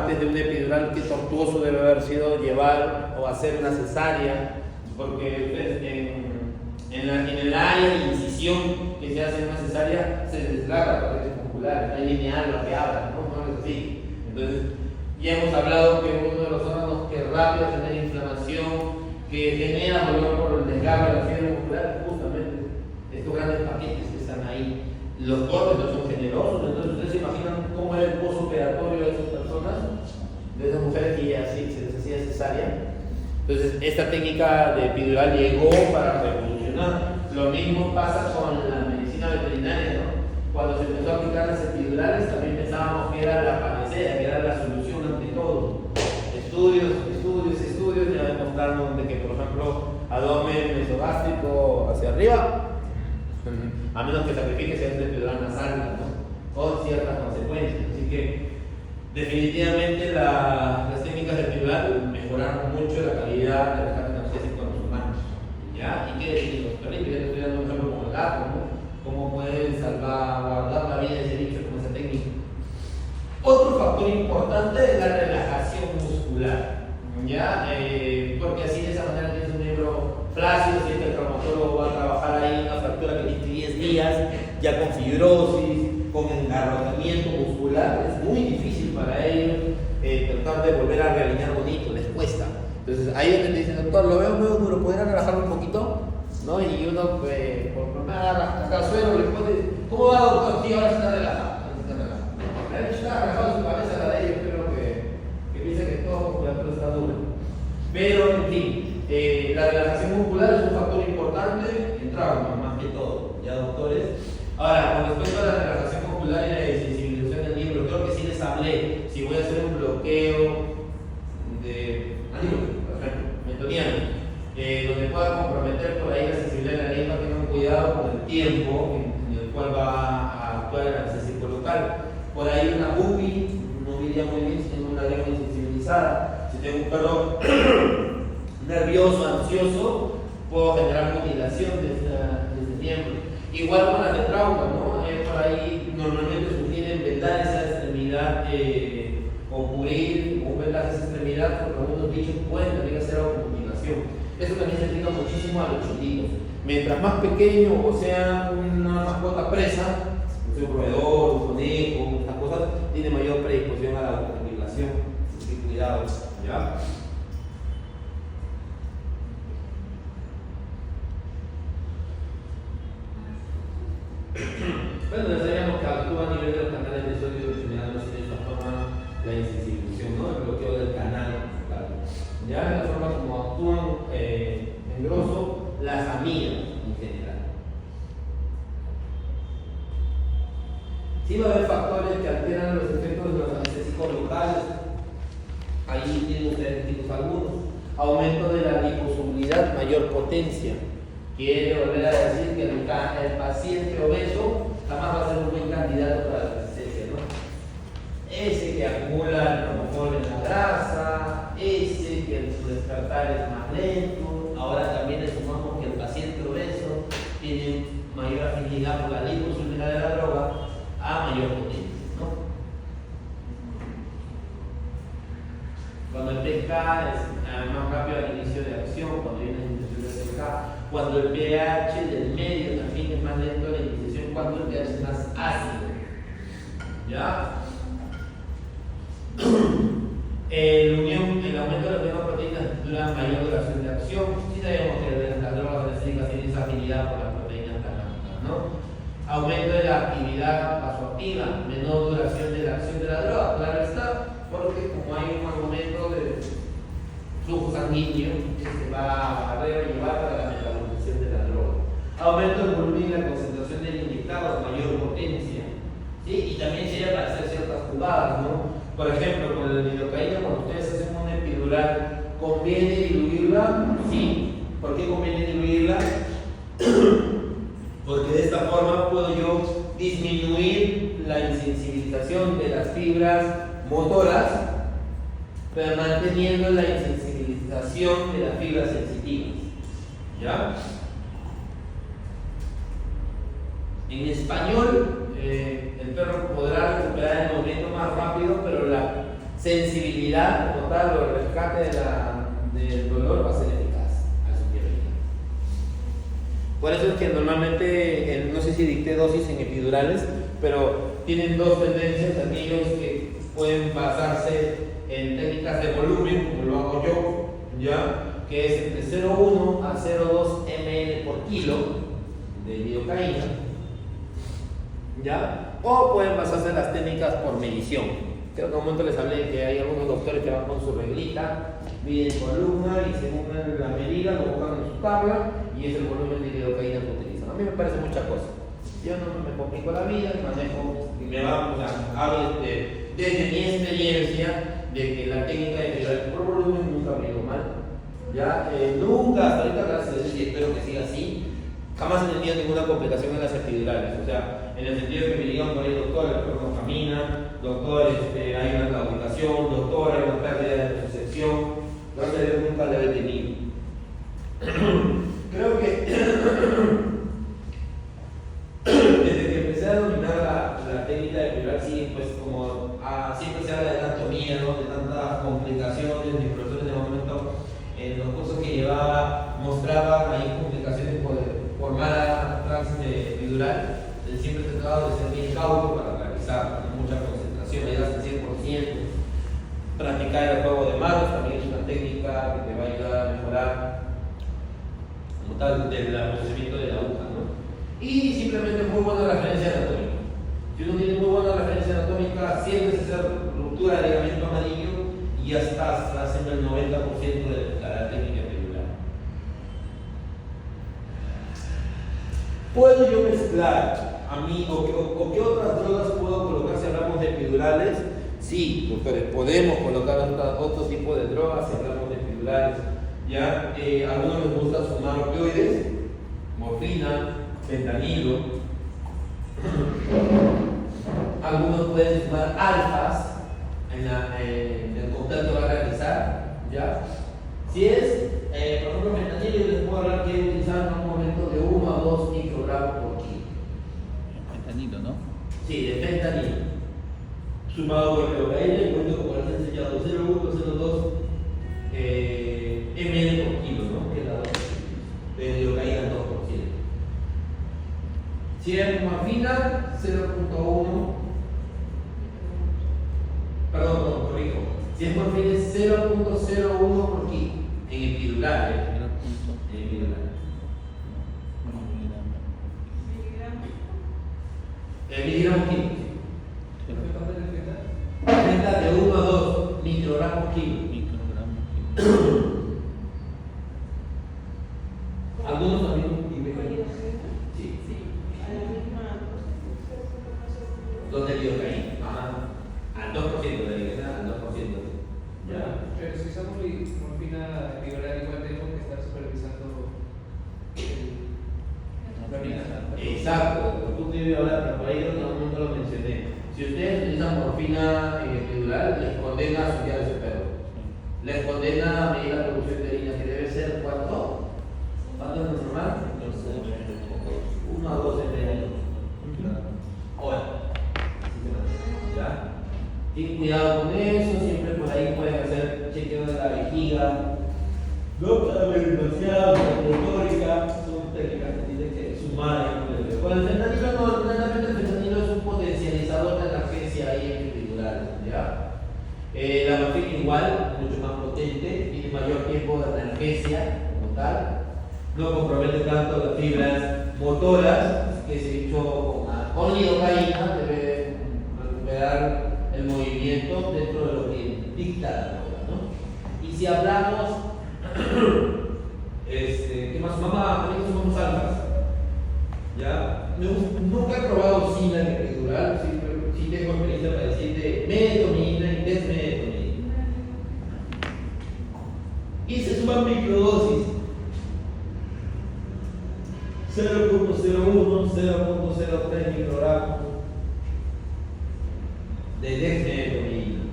antes de una epidural, qué tortuoso debe haber sido llevar o hacer una cesárea, porque pues, en el área de incisión que se hace en una cesárea se desgarra la corteza muscular, no es lineal lo que habla, ¿no? No es así. Entonces, ya hemos hablado que uno de los órganos que rápido genera inflamación, que genera dolor por el desgarro de la fibra muscular, justamente estos grandes paquetes que están ahí. Los cortes no son generosos, entonces ustedes se imaginan cómo era el postoperatorio de esas personas, de esas mujeres que ya sí se les hacía cesárea. Entonces, esta técnica de epidural llegó para revolucionar. Lo mismo pasa con la medicina veterinaria, ¿no? Cuando se empezó a aplicar las epidurales, también pensábamos que era la panacea, que era la solución ante todo. Estudios ya demostraron de que, por ejemplo, abdomen mesogástrico hacia arriba, a menos que sacrifique, sea una epidural nasal, ¿no? Con ciertas consecuencias. Así que, definitivamente, las técnicas de epidural mejoraron mucho la calidad del rescate analgésico en los humanos. ¿Ya? ¿Y qué decir? Los perritos, ya te estoy dando un ejemplo como el gato, ¿no? Cómo pueden salvaguardar la vida de ese bicho con esa técnica. Otro factor importante es la relajación muscular, ¿ya? Porque así de esa manera tienes un miembro flácido, si es que el traumatólogo va a trabajar ahí una fractura que tiene 10 días, ya con fibrosis, con engarrotamiento muscular, es muy difícil para ellos tratar de volver a realinear bonito, les cuesta. Entonces ahí es donde te dicen, doctor, lo veo muy duro, ¿podría relajarlo un poquito? ¿No? Y uno, por me agarra hasta el suelo, le pone, ¿cómo va, doctor? Sí, ahora está relajado. Está relajado su cabeza, la de ellos, creo que piensa que todo musculatura está dura. Pero, en fin, la relajación muscular es un factor importante en trauma, más que todo, ya doctores. Ahora, con respecto a la relajación muscular y la desensibilización del miembro, creo que sí les hablé. Si voy a hacer un bloqueo de anímico, por ejemplo, mentoniano, donde pueda comprometer por ahí la sensibilidad de la lengua, tengan cuidado con el tiempo en el cual va a actuar el anestésico local. Por ahí una pupi, no diría muy bien si tengo una lengua insensibilizada. Si tengo un perro nervioso, ansioso, puedo generar mutilación de este miembro. Igual con las de trauma, ¿no? Por ahí normalmente sugieren vendar esa extremidad o cubrir o vendar esa extremidad porque algunos bichos pueden también hacer automutilación. Eso también se aplica muchísimo a los chiquitos. Mientras más pequeño o sea una mascota presa, un roedor, un conejo, estas cosas, tiene mayor predisposición a la automutilación. Así que cuidado, ¿ya? Bueno, ya sabíamos que actúa a nivel de los canales de sodio que generan los la insensibilización, ¿no? El bloqueo del canal. Ya de la forma como actúan en grosso las amigas en general. Sí va a haber factores que alteran los efectos de los anestésicos locales. Ahí tienen ustedes algunos. Aumento de la liposolubilidad, mayor potencia. Quiere volver a decir que el paciente obeso jamás va a ser un buen candidato para la anestesia, ¿no? Ese que acumula el propofol en la grasa, ese que su despertar es más lento. Ahora también le sumamos que el paciente obeso tiene mayor afinidad por la liposolubilidad de la droga a mayor potencia, ¿no? Cuando el pH es más rápido al inicio de acción, cuando viene la iniciación del pH, cuando el pH del medio también es más lento la iniciación, cuando el pH es más ácido. ¿Ya? El aumento de las proteínas dura mayor duración de acción. Sí sabemos que las drogas anestésicas tienen esa afinidad por las proteínas canábicas, ¿no? Aumento de la actividad vasoactiva, menor duración de la acción de la droga, claro está, porque como hay un aumento de flujo sanguíneo que se va a llevar para la metabolización de la droga. Aumento del volumen y la concentración del inyectado, mayor potencia. ¿Sí? Y también sirve para hacer ciertas jugadas, ¿no? Por ejemplo, con la lidocaína, cuando ustedes hacen una epidural, ¿conviene diluirla? Sí. ¿Por qué conviene diluirla? Porque de esta forma puedo yo disminuir la insensibilización de las fibras motoras, pero manteniendo la insensibilización de las fibras sensitivas. ¿Ya? En español, el perro podrá recuperar el movimiento más rápido, pero la sensibilidad como tal o el rescate del dolor va a ser eficaz al sugerir. Por eso es que normalmente, no sé si dicté dosis en epidurales, pero tienen dos tendencias, aquellos que pueden basarse en técnicas de volumen, como lo hago yo, ¿ya? Que es entre 0,1 a 0,2 ml por kilo de lidocaína, ¿ya? O pueden basarse en las técnicas por medición. Creo que en un momento les hablé que hay algunos doctores que van con su reglita, miden columna y según la medida lo buscan en su tabla y es el volumen de lidocaína que utilizan. A mí me parece mucha cosa. Yo no me complico la vida y manejo, y me va, o sea, hablo desde mi experiencia de que la técnica de epidural por volumen nunca me ha ido mal. Ya, nunca, hasta ahorita, gracias a Dios, y espero que siga así, jamás he tenido ninguna complicación en las epidurales. O sea, en el sentido de que me digan por ahí, doctor, el perro no camina, doctor, hay una claudicación, doctor, hay una pérdida de percepción. Gracias a Dios nunca la he tenido. Creo que desde que empecé a dominar la técnica de epidural, sí, pues como siempre se habla de tanto miedo, de tantas complicaciones, mis profesores de momento en los cursos que llevaba mostraban ahí complicaciones por mala praxis de epidural. Siempre he tratado de ser bien cauto para realizar con mucha concentración, llegas al 100%. Practicar el juego de manos también es una técnica que te va a ayudar a mejorar como tal del procesamiento de la aguja, ¿no? Y simplemente muy buena referencia anatómica. Si uno tiene muy buena referencia anatómica, siempre se hace ruptura de ligamento amarillo y ya estás haciendo el 90% de la técnica epidural. ¿Puedo yo mezclar a mí o qué otras drogas puedo colocar si hablamos de epidurales? Sí, doctores, podemos colocar otro tipo de drogas si hablamos de epidurales. ¿Ya? A algunos les gusta fumar opioides, morfina, fentanilo. Algunos pueden fumar alfas en el cóctel que va a realizar. ¿Ya? Si es, por ejemplo, fentanilo, yo les puedo hablar que utilizar en un momento de 1 a 2 microgramos por kilo. Fentanilo, ¿no? Sí, de fentanilo. Sumado con lidocaína, y cuento como les he enseñado, 0,1-0,2 ml por kilo, ¿no? Que es la dosis de lidocaína 2%. Si es morfina, 0,1. Perdón, corrijo. Si es morfina, es 0,01 por kilo en epidural. En epidural. Miligramos kilo. Aumenta de 1 a 2 microgramos kilo. Algunos también. Sí. Dos de lidocaína. Ajá. Al 2% de lidocaína, al 2%. Ya. Pero si usamos morfina epidural, igual tenemos que estar supervisando la vida. Exacto, lo que usted iba a hablar, por ahí en algún momento lo mencioné. Si ustedes utilizan morfina epidural, les condena a su día de su perro. Les condena a medir la producción de orina, que debe ser ¿cuánto? ¿Cuánto es lo normal? 1 a 2 ml. Ahora, ¿ya? Ten cuidado con eso, siempre por ahí pueden hacer chequeo de la vejiga. No para ver demasiado, motórica, son técnicas que tienen que sumar. Con el fentanilo no, realmente el fentanilo es un potencializador de analgesia ahí en epidural, ¿ya? La morfina igual, mucho más potente, tiene mayor tiempo de analgesia como tal, no compromete tanto las fibras motoras, que se hecho con lidocaína debe recuperar el movimiento dentro de lo que dicta la droga, ¿no? Y si hablamos, ¿qué más? Mamá, también sumamos alfas. ¿Ya? Nunca he probado SINA en epidural, sí tengo experiencia para decir de medetomidina y desmedetomidina. Y se suman microdosis 0,01, 0,03 microgramos de desmedetomidina.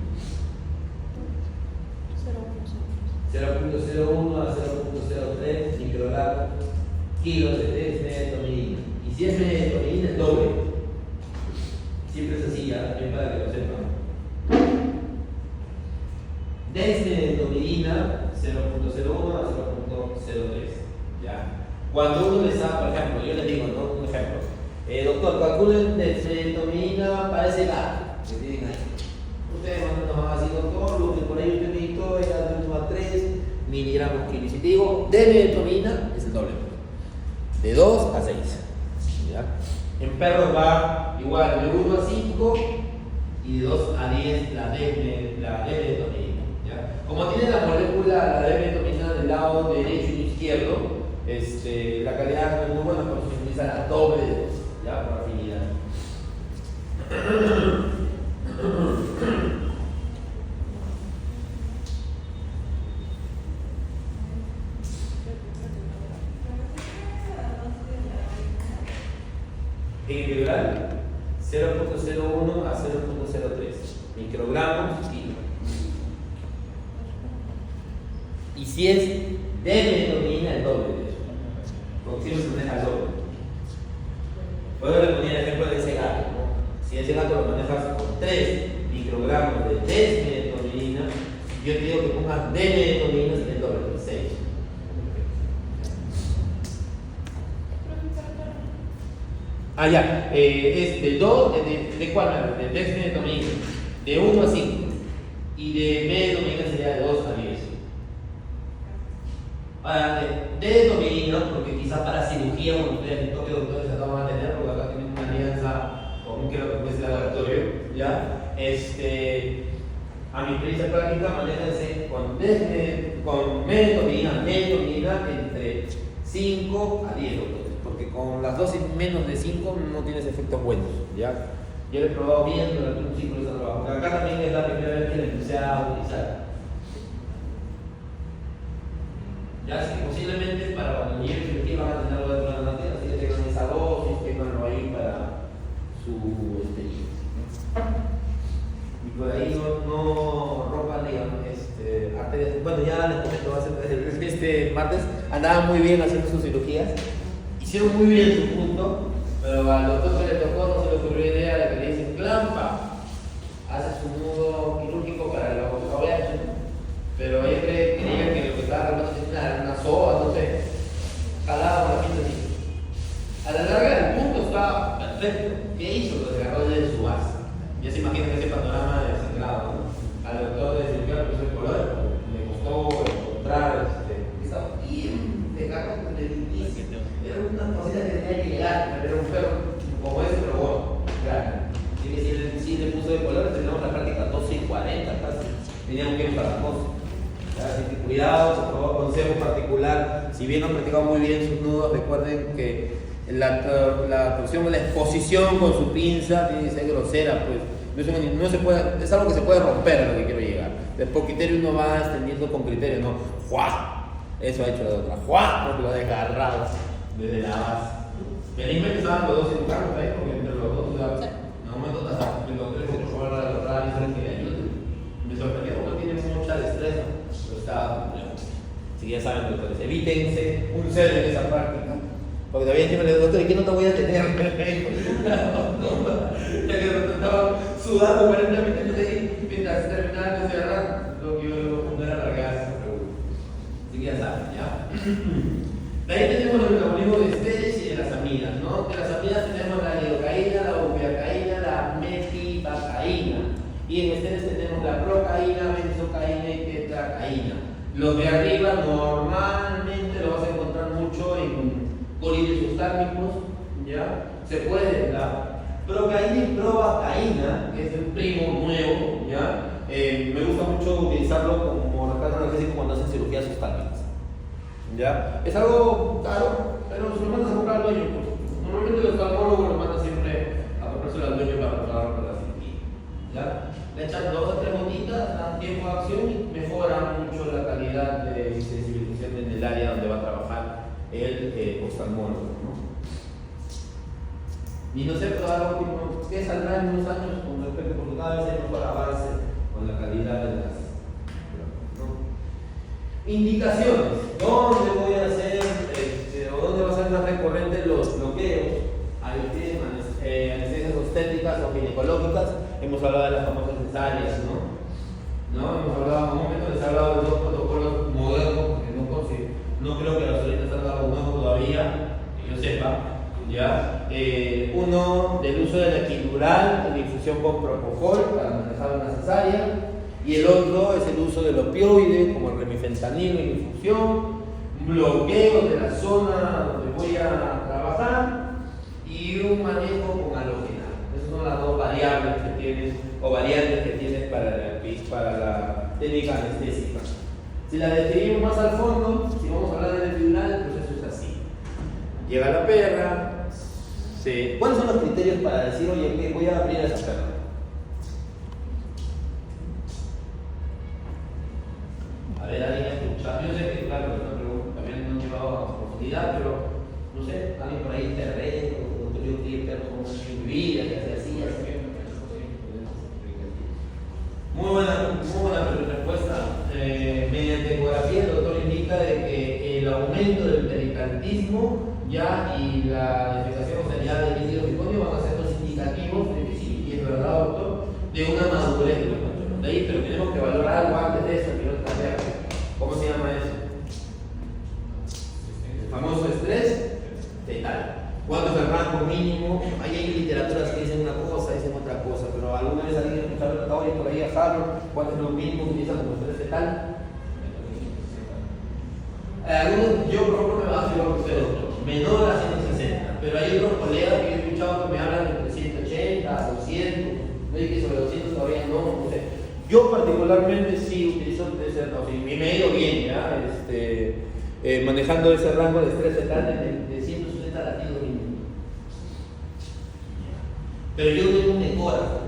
0,01 a 0,03 microgramos kilos de desmedetomidina. Y si es medetomidina, es doble. Siempre es así, ya, también para que lo sepan. domina 0.01 a 0.03. ¿Ya? Cuando uno les da, por ejemplo, yo les digo, ¿no? Un ejemplo. Doctor, calculen de domina para ese gato que tienen ahí. Ustedes no van a decir, doctor, lo que por ahí usted me dictó era de 1 a 3 miligramos kilo. Y si te digo, de domina, es el doble. De 2 a 6. ¿Ya? En perros va igual, de 1 a 5 y de 2 a 10 la D-metonina. ¿Ya? Como tiene la molécula, la D-metonina del lado derecho y izquierdo, la calidad no es muy buena porque se utiliza la doble de 2, ¿ya? Por afinidad. En integral 0.01 a 0.03 microgramos kilo. Y si es D-metonina, el doble de eso. Porque siempre se maneja el doble. Por eso le ponía el ejemplo de ese gato, ¿no? Si ese gato lo manejas con 3 microgramos de D-metonina, yo te digo que pongas D-metonina, sería el doble de 6. Ah, ya, es de 2, ¿de cuál? De D-metonina, de 1 a 5. Y de metonina sería de 2 a 10. Ahora, de domina, porque quizás para cirugía, como ustedes en Tokio doctores acá van a tener, porque acá tienen una alianza con un laboratorio, ¿ya? A mi experiencia práctica, manéjense con metonina entre 5 a 10 doctores, porque con las dosis menos de 5 no tienes efectos buenos, ¿ya? Yo lo he probado bien durante un ciclo de trabajo. Acá también es la primera vez que la empecé a utilizar. Ya si posiblemente para cuando lleguen cirugía van a tener algo de la tierra, así que tengan esa dosis, tenganlo ahí para su experiencia. Y por ahí no rompan, digamos, arterias. Bueno, ya les comento, este martes andaban muy bien haciendo sus cirugías, hicieron muy bien su punto, pero al doctor que le tocó no se le ocurrió la idea de que le dicen clampa, hace su nudo quirúrgico para la OVH, pero ella creía que lo que estaba tratando era una soga, no sé, jalaba la pinta así. A la larga el punto estaba perfecto. ¿Qué hizo? Lo agarró de su base. Ya se imaginan ese panorama desangrado, ¿no? Al doctor de cirugía le puso el color, le costó encontrar, estaba bien pegado con el difícil. Era una cosita que tenía que llegar, era un perro como ese, pero bueno, claro. Así que si le puso de color, teníamos la práctica 12 y 40 casi. Teníamos que ir para la cosa. Así que cuidado, por favor, consejo particular. Si bien han practicado muy bien sus nudos, recuerden que la torsión, la exposición con su pinza tiene que ser grosera, pues. No se puede, es algo que se puede romper a lo que quiero llegar. Después criterio uno va extendiendo con criterio, ¿no? ¡Juá! Eso ha hecho la otra. ¡Juá! Porque lo ha desgarrado desde la base. Felizmente estaban los dos educados ahí, porque entre los dos, en un momento hasta el doctor se fue a agarrar y se le ayuda. Me sorprendió porque tiene mucha destreza, pero está complejo. Así que ya saben, doctores, evítense un cero en esa práctica. Porque todavía encima le digo, doctor, ¿y qué nota voy a tener? Ya que estaba sudando 40 minutos ahí, mientras terminaba de cerrar, lo que yo le voy a poner a largar esa pregunta. Así que ya saben, ¿ya? De ahí tenemos el metabolismo de Stage y de las aminas, ¿no? De las aminas tenemos la lidocaína, la ubiacaína, la metivacaína. Y en Stage tenemos la procaína, benzocaína y tetracaína. Los de arriba normalmente lo vas a encontrar mucho en colirios tármicos, ¿ya? Se puede, la procaína y provacaína, que es un primo nuevo, ¿ya? Me gusta mucho utilizarlo como recado analgésico cuando hacen cirugías ostálmicas, ¿ya? Es algo caro, pero se lo mandas a comprar al dueño, pues. Normalmente los oftalmólogos lo mandan siempre a comprárselo al dueño para prepararlo para la cirugía, ¿ya? Le echan 2 o 3 gotitas, dan tiempo de acción y mejoran mucho la calidad de sensibilización en el área donde va a trabajar el oftalmólogo, ¿no? Y no sé, pero ahora último, ¿qué saldrá en unos años con respecto? Porque cada vez hay mejor avance con la calidad de las, ¿no? Indicaciones. ¿Dónde voy a hacer, o dónde va a ser más recurrente los bloqueos? Anestesias obstétricas o ginecológicas. Hemos hablado de las famosas cesáreas, ¿no? Hemos hablado, en un momento les he hablado de 2 protocolos protocolos modernos, porque no creo que la solita salga algo nuevo todavía, que yo sepa. ¿Ya? Uno del uso de la epidural, la infusión con propofol para manejar una cesárea, y el otro es el uso del opioide como el remifentanilo en infusión, bloqueo de la zona donde voy a trabajar y un manejo con halógena. Esas son las dos variables que tienes o variantes que tienes para la técnica anestésica. Si la describimos más al fondo, si vamos a hablar del epidural, el proceso es así. Llega la perra. ¿Cuáles son los criterios para decir, oye, que voy a abrir a esa perra? A ver, alguien ha escuchado. Yo sé que, claro, es una pregunta, también no he llevado a profundidad, pero no sé, alguien por ahí terreno, o yo que perros como una vida, que hace así, así. Muy buena respuesta. Mediante ecografía, el doctor indica de que el aumento del pericarditismo ya y la defecación o sanidad del líquido biconio van a ser los indicativos, y es verdad, doctor, de una madurez de los cachorros. De ahí, pero tenemos que valorar algo antes de eso, que no es. ¿Cómo se llama eso? El famoso estrés fetal. ¿Cuánto es el rango mínimo? Ahí hay literaturas que dicen una cosa, dicen otra cosa, pero alguna vez alguien escuchado el tratado y por ahí a Harvard, ¿cuánto es lo mínimo que utilizan como estrés fetal? Yo por ejemplo me baso a usted, doctor, menor a 160, pero hay otros colegas que he escuchado que me hablan entre 180 a 200, no hay que sobre 200 todavía no sé. Yo particularmente sí utilizo ese rango, y me he ido bien ya, manejando ese rango de estrés fetal de 160 latidos mínimo. Pero yo tengo un ecógrafo.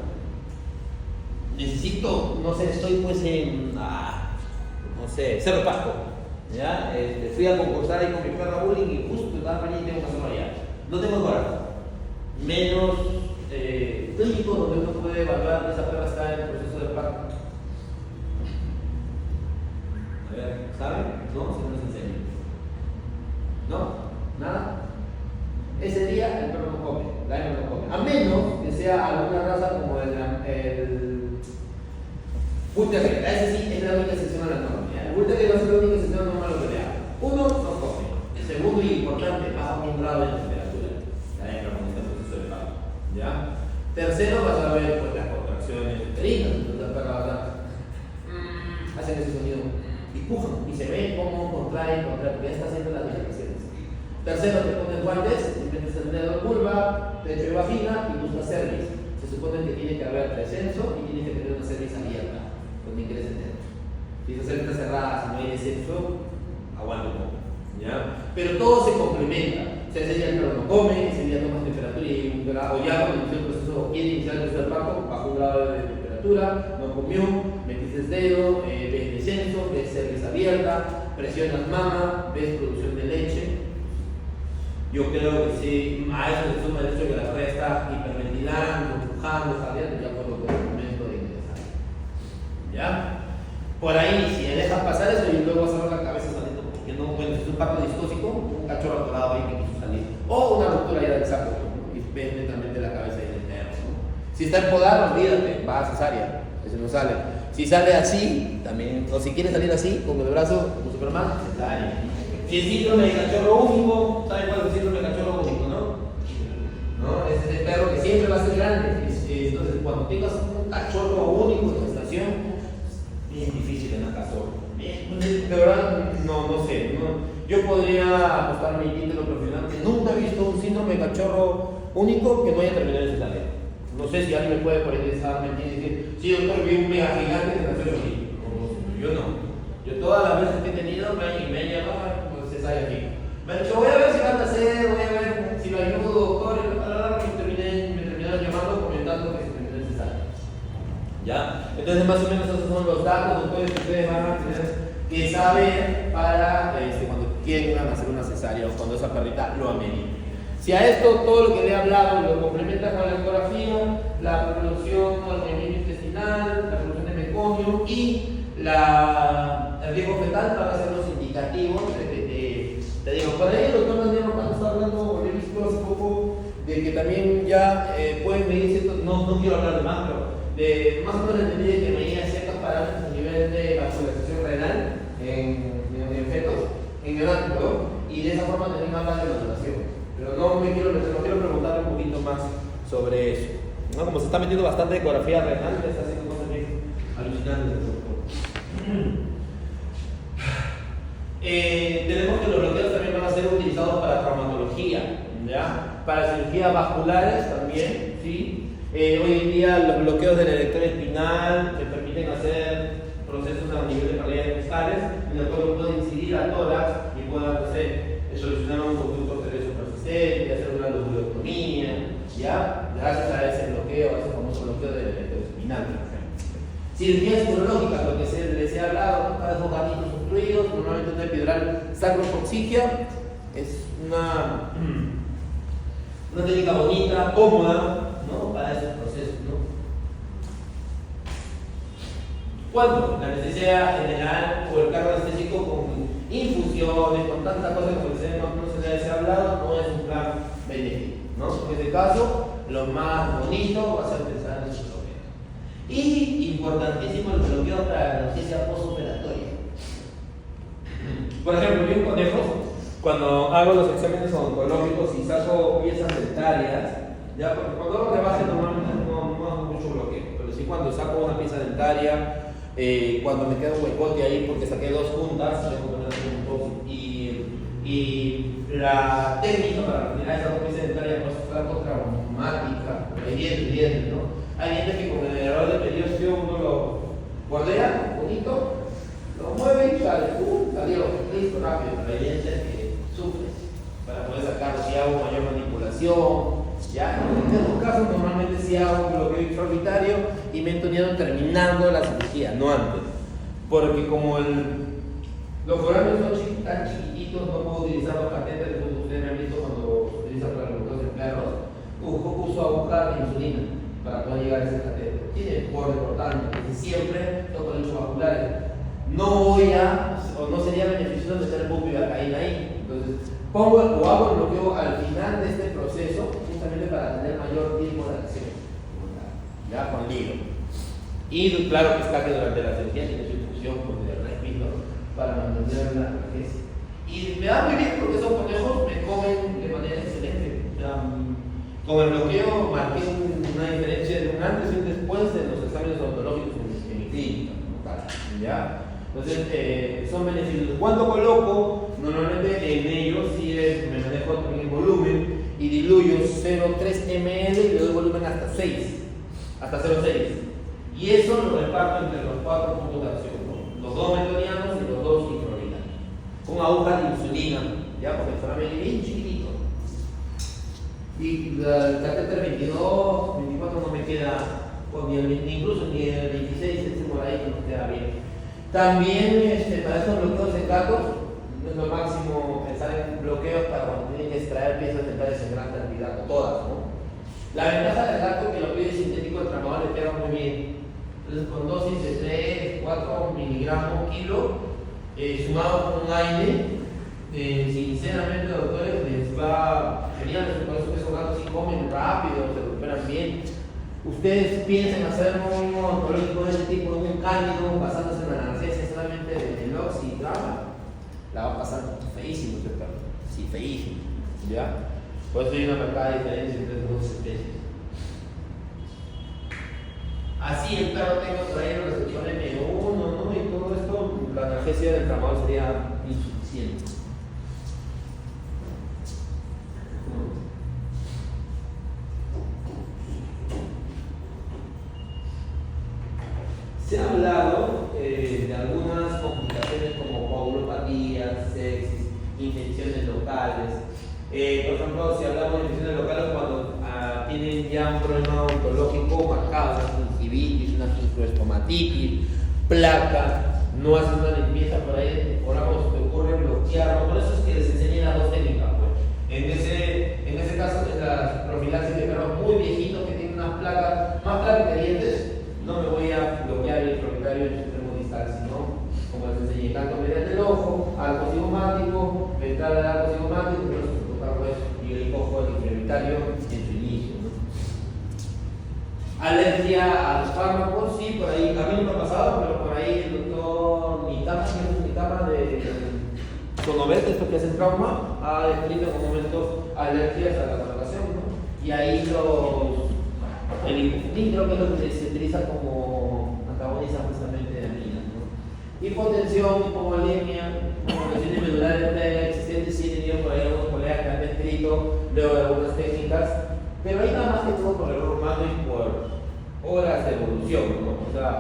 Necesito, no sé, estoy pues en, no sé, Cerro Pasco. ¿Ya? Fui a concursar ahí con mi perra bullying y justo estaba mañana y tengo que hacerlo allá. No tengo ecógrafo. Menos clínico donde uno puede evaluar que esa perra está en el proceso de parto. A ver, ¿saben? No, se nos enseña. ¿No? ¿Nada? Ese día el perro no come, la hembra no come. A menos que sea alguna raza como el Bull Terrier. Ese sí es la única excepción a la norma. El Bull Terrier va a ser la única excepción a la norma de lo que le haga. Uno, no come. El segundo y importante, baja un grado de temperatura. La hembra con este proceso de parto. ¿Ya? Tercero, vas a ver pues, las contracciones uterinas. Entonces la perra va a estar hacen ese sonido y pujan y se ve cómo contrae, porque ya está haciendo las dilataciones. Tercero, te pones guantes, metes el dedo en curva, techo de vagina y buscas cervix. Se supone que tiene que haber descenso y tiene que tener una cervix abierta, donde ingrese el dedo. Si esa cervix está cerrada, si no hay descenso, aguanta un poco. ¿Ya? Pero todo se complementa. O sea, ese día el perro no come, ese día tomas temperatura y un grado, ya cuando inició el proceso, quiere iniciar el proceso del parto, bajó un grado de temperatura, no comió, metiste el dedo, ves descenso, ves cervix abierta, presionas mama, ves producción de leche. Yo creo que sí, a eso le suma el hecho de que la perra está hiperventilando, empujando, jadeando, ya por lo que es el momento de ingresar. ¿Ya? Por ahí, si le dejas pasar eso y luego vas a ver la cabeza saliendo, porque no, bueno, es un parto distóxico, un cachorro atorado ahí que quiso salir. O una ruptura ya del saco, ¿no? Y ves netamente la cabeza ahí del perro, ¿no? Si está empodado, olvídate, va a cesárea, ese no sale. Si sale así, también, o si quiere salir así, con el brazo, como Superman, cesárea. Si es síndrome de cachorro único, ¿saben cuál es el síndrome de cachorro único, no? Es el perro que siempre va a ser grande. Entonces, cuando tengas un cachorro único en gestación, bien difícil en la casora. De verdad, no sé. Yo podría apostar mi título profesional que nunca he visto un síndrome de cachorro único que no haya terminado en cesárea. No sé si alguien me puede por ahí estar metiendo y decir, sí, doctor, vi un mega gigante que nació aquí. Yo no. Yo todas las veces que he tenido me han llamado. Aquí. Me han dicho, voy a ver si van a hacer, voy a ver si lo ayudo, doctor, y me terminaron llamando comentando que se terminó el cesárea. ¿Ya? Entonces más o menos esos son los datos, doctores, que ustedes van a tener que saber para cuando quieran hacer una cesárea o cuando esa perrita lo amerite. Si a esto todo lo que le he hablado lo complementa con la ecografía, la reproducción del movimiento intestinal, la reproducción de meconio y el riesgo fetal van a ser los indicativos te digo, por ahí el doctor Daniel Romano está hablando, o le he visto hace poco, de que también ya pueden medir ciertos, no quiero hablar de más, pero de más o menos entendí que medía ciertos parámetros a nivel de vascularización renal, en fetos, en neonatos, perdón, y de esa forma tener más la maduración. Pero no quiero preguntarle un poquito más sobre eso, ¿no? Como se está metiendo bastante ecografía renal, está haciendo cosas bien alucinantes el doctor. Tenemos que los bloqueos también van a ser utilizados para traumatología, ¿ya? Para cirugías vasculares también, ¿sí? Hoy en día los bloqueos del erector espinal que permiten hacer procesos a nivel de paredes cristales, en el cual puede incidir al tórax y pueda, no sé, solucionar un conducto cerebro persistente, hacer una lobulotomía, ¿ya? Gracias a ese bloqueo, a ese famoso bloqueo del erector espinal, por ejemplo. Cirugías urológicas, lo que les he hablado, ¿no? Para esos gatitos obstruidos, normalmente una epidural sacrocoxigia es una técnica bonita, cómoda, ¿no? Para esos procesos, ¿no? Cuando la anestesia general o el cargo anestésico con infusiones, con tantas cosas como no se les ha hablado, no es un plan benéfico, ¿no? En este caso, lo más bonito va a ser pensar en esos bloqueos. Y importantísimo el bloqueo para la anestesia postoperatoria. Por ejemplo, yo en conejos, cuando hago los exámenes odontológicos y saco piezas dentarias, ya, porque cuando hago rebaje normalmente no hago mucho bloqueo, pero sí cuando saco una pieza dentaria, cuando me queda un huecote ahí porque saqué dos juntas, y la técnica para retirar esas dos piezas dentarias no es algo traumática. Hay dientes, ¿no? Hay dientes que con el error de periósteo uno lo bordea bonito, lo mueve y sale, salió, listo, rápido. Pero hay dientes que sufren para poder sacarlo. Si hago mayor manipulación, ya. En estos casos normalmente si hago un bloqueo intraorbitario y me he entoniado terminando la cirugía, no antes. Porque como los foráneos son tan chiquititos, no puedo utilizar los catéteres como ustedes me han visto cuando se utilizan para los bloqueos en perros. Uso aguja de insulina para poder llegar a ese catéter. Tiene borde cortante, entonces siempre toco lechos vasculares. No sería beneficioso meter el bupivacaína ahí. Entonces, hago el bloqueo al final de este proceso, justamente para tener mayor tiempo de acción, ya con hilo. Y claro que está que durante la cirugía tiene su infusión de respiro para mantener la analgesia. Y me da muy bien porque esos conejos me comen de manera excelente. Con el bloqueo marqué una diferencia de un antes y un después en los exámenes odontológicos en mi clínica, ¿ya? Entonces, son beneficios. Cuando coloco, normalmente en ellos sí me manejo también el volumen y diluyo 0,3 ml y le doy volumen hasta 6, hasta 0,6. Y eso lo reparto entre los 4 puntos de acción, ¿no? Los 2 metonianos y los 2 intraorbitales. Con aguja de insulina, ya, porque el foramen es bien chiquitito. Y el catéter 22, 24 no me queda, incluso ni el 26, ese moradito nos queda bien. También para estos bloqueos en gatos, no es lo máximo pensar en bloqueos para cuando tienen que extraer piezas dentarias en gran cantidad, o todas, ¿no? La ventaja del gato es que los pieles sintéticos del tramador le pegan muy bien. Entonces, con dosis de 3, 4 miligramos kilo, sumado con un aire, sinceramente, doctores, les va genial. Por eso que esos gatos sí comen rápido, se recuperan bien. Ustedes piensen hacer un oncológico de este tipo, un cálido, basándose en la analgesia solamente de Melox y Drama, la va a pasar feísimo este perro. Sí, feísimo. ¿Ya? Por eso hay una marcada diferencia entre las dos especies. Así el perro tenga traído receptor M1, ¿no? Y todo esto, la analgesia del tramador sería insuficiente. Se ha hablado de algunas complicaciones como coagulopatías, sepsis, infecciones locales. Por ejemplo, si hablamos de infecciones locales cuando tienen ya un problema odontológico marcado, una gingivitis, una gingivoestomatitis, placa, no hacen una limpieza por ahí, ocurre bloquearlo. Por eso es que les enseñé las dos técnicas. Pues. En ese caso, es la profilaxis de perros muy viejitos que tienen unas placas, más placas que dientes. No me voy a bloquear el intraorbitario en su extremo distal, sino, como les enseñé, tanto mediante el ojo, arco cigomático, ventral al arco cigomático, y el cojo del intraorbitario en su inicio, ¿no? Alergia a los fármacos, sí, por ahí, a mí no me ha pasado, pero por ahí el doctor Nitama, cama de sonovet, esto que es el trauma, ha descrito en un momento alergias a la colocación, ¿no? Y ahí el ibuprofen creo que es lo que se utiliza como antagoniza justamente de aminas, ¿no? Hipotensión, hipovolemia, lesiones medulares existentes, sí he tenido por ahí algunos colegas que han descrito luego de algunas técnicas, pero ahí nada más que todo por error humano y por horas de evolución, ¿no? O sea,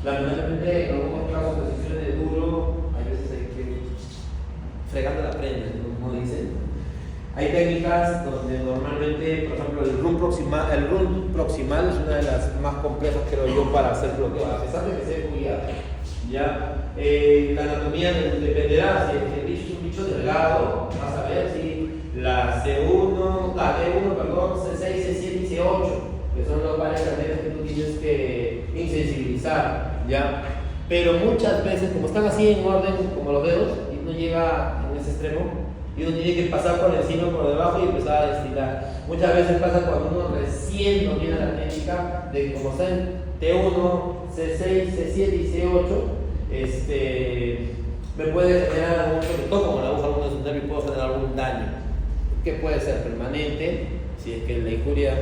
lamentablemente en algunos casos de sesiones de duro, hay veces hay que fregando la prenda, ¿no? Como dicen. Hay técnicas donde normalmente, por ejemplo, el run proximal es una de las más complejas, creo yo, para hacer bloqueo, a pesar de que sea cuidado. ¿Ya? La anatomía dependerá, si el bicho es un bicho delgado, vas a ver si la C1, la D1, perdón, C6, C7 y C8, que son los pares carneros que tú tienes que insensibilizar, ¿ya? Pero muchas veces, como están así en orden, como los dedos, y no llega en ese extremo, y uno tiene que pasar por encima, por debajo y empezar a destilar. Muchas veces pasa cuando uno recién domina la técnica de como está en T1, C6, C7 y C8, me puede generar algún, sobre todo como la aguja uno de su nervio, puedo generar algún daño que puede ser permanente, si es que la injuria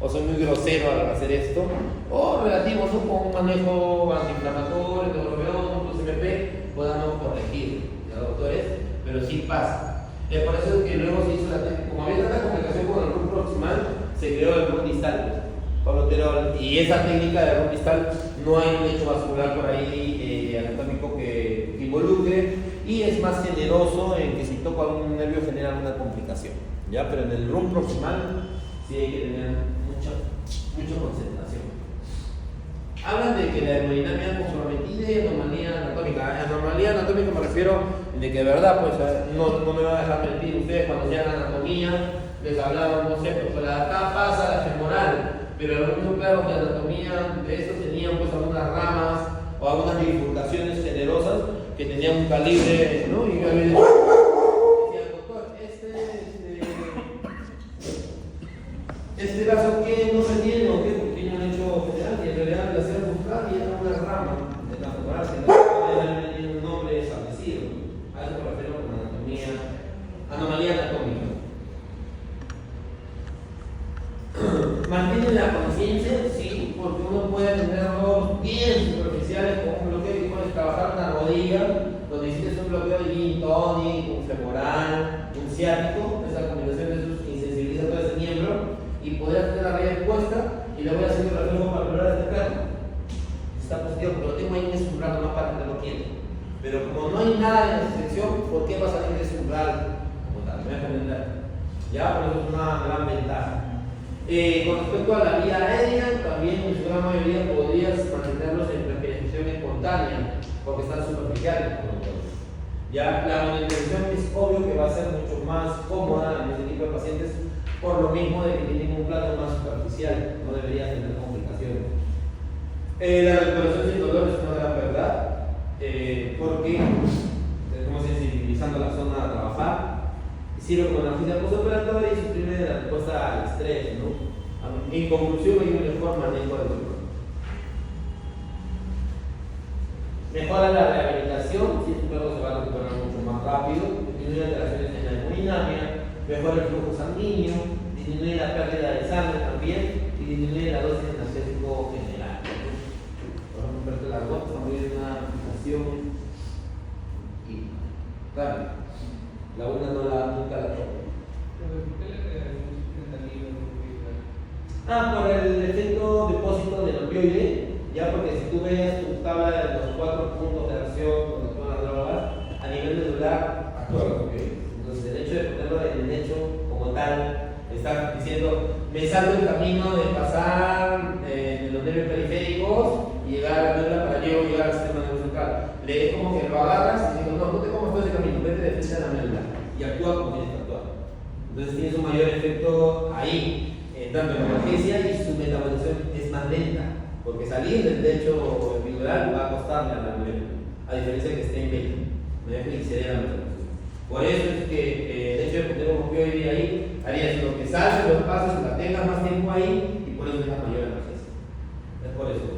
o soy muy grosero al hacer esto, o relativo, ¿no? Con un manejo antiinflamatorio, neurobión, MP, podamos corregir, ¿ya, doctores? Pero sí pasa. Por eso es que luego se hizo la técnica, como había tanta complicación con el RUN proximal, se creó el RUN distal, poloterol, y esa técnica de RUN distal no hay un hecho vascular por ahí anatómico que involucre, y es más generoso en que si toco algún nervio genera alguna complicación, ¿ya? Pero en el RUN proximal sí hay que tener mucha concentración. Hablan de que la hemodinamia comprometida y anomalía anatómica. Anomalía anatómica me refiero de que de verdad, pues no me van a dejar mentir ustedes cuando sean anatomía, les hablaban, no sé, pues acá pasa la femoral, pero algunos claros de anatomía de estos tenían pues algunas ramas o algunas bifurcaciones generosas que tenían un calibre, ¿no? Y a veces decían, doctor, este caso que no se tiene o qué, porque tiene un hecho general y en realidad la cera muscular y era una rama de la femoral que no tiene un nombre establecido. A eso me refiero con anomalía anatómica. Mantiene la conciencia, sí, porque uno puede tenerlos bien superficiales como un bloqueo y puedes trabajar una rodilla donde hiciste un bloqueo de gin tonic, un femoral, un ciático, esa combinación de esos insensibiliza todo ese miembro y podrás tener la rodilla expuesta y le voy a hacer un reflejo palpebral a este perno. Está positivo, pero lo tengo ahí en ese umbral nomás para tenerlo quieto. Pero como no hay nada en la sección, ¿por qué va a salir de ese umbral? Como tal, me voy a entender. Ya, por eso es una gran ventaja. Con respecto a la vía aérea, también en su gran mayoría podrías mantenerlos en respiración espontánea, porque están superficiales. Ya, la monitorización es obvio que va a ser mucho más cómoda en este tipo de pacientes, por lo mismo de que tienen un plano más superficial, no deberían tener complicaciones. La recuperación sin dolor es una gran verdad. Porque estamos sensibilizando la zona a trabajar, sirve como analgesia postoperatoria y suprime la respuesta al estrés, ¿no? En conclusión, hay un mejor manejo del dolor. Mejora la rehabilitación, si el perro se va a recuperar mucho más rápido, disminuye alteraciones en la hemodinamia, mejora el flujo sanguíneo, disminuye la pérdida de sangre también y disminuye la dosis de anestésico general. Por ejemplo, la gota también es una aplicación y rápida. La una nunca la toco. Por el efecto depósito del opioide, ya porque si tú ves tu tabla de los 4 puntos de acción con todas las drogas, a nivel medular actúa los opioides. Entonces el hecho de ponerlo en el hecho como tal, está diciendo, me salgo el camino de pasar de los nervios periféricos y llegar a la médula para yo llegar al sistema nervioso central. Es como que lo agarras y digo, no te comas todo ese camino, vete de frente a la médula y actúa como tienes que actuar. Entonces tienes un mayor efecto ahí. Tanto en emergencia y su metabolización es más lenta, porque salir del techo epidural va a costarle a la médula, a diferencia de que esté en beta, no es que excede la metabolización. Por eso es que el hecho de poner un opioide ahí haría eso, que salga los pasos, la tengas más tiempo ahí y por eso es la mayor emergencia. Es por eso.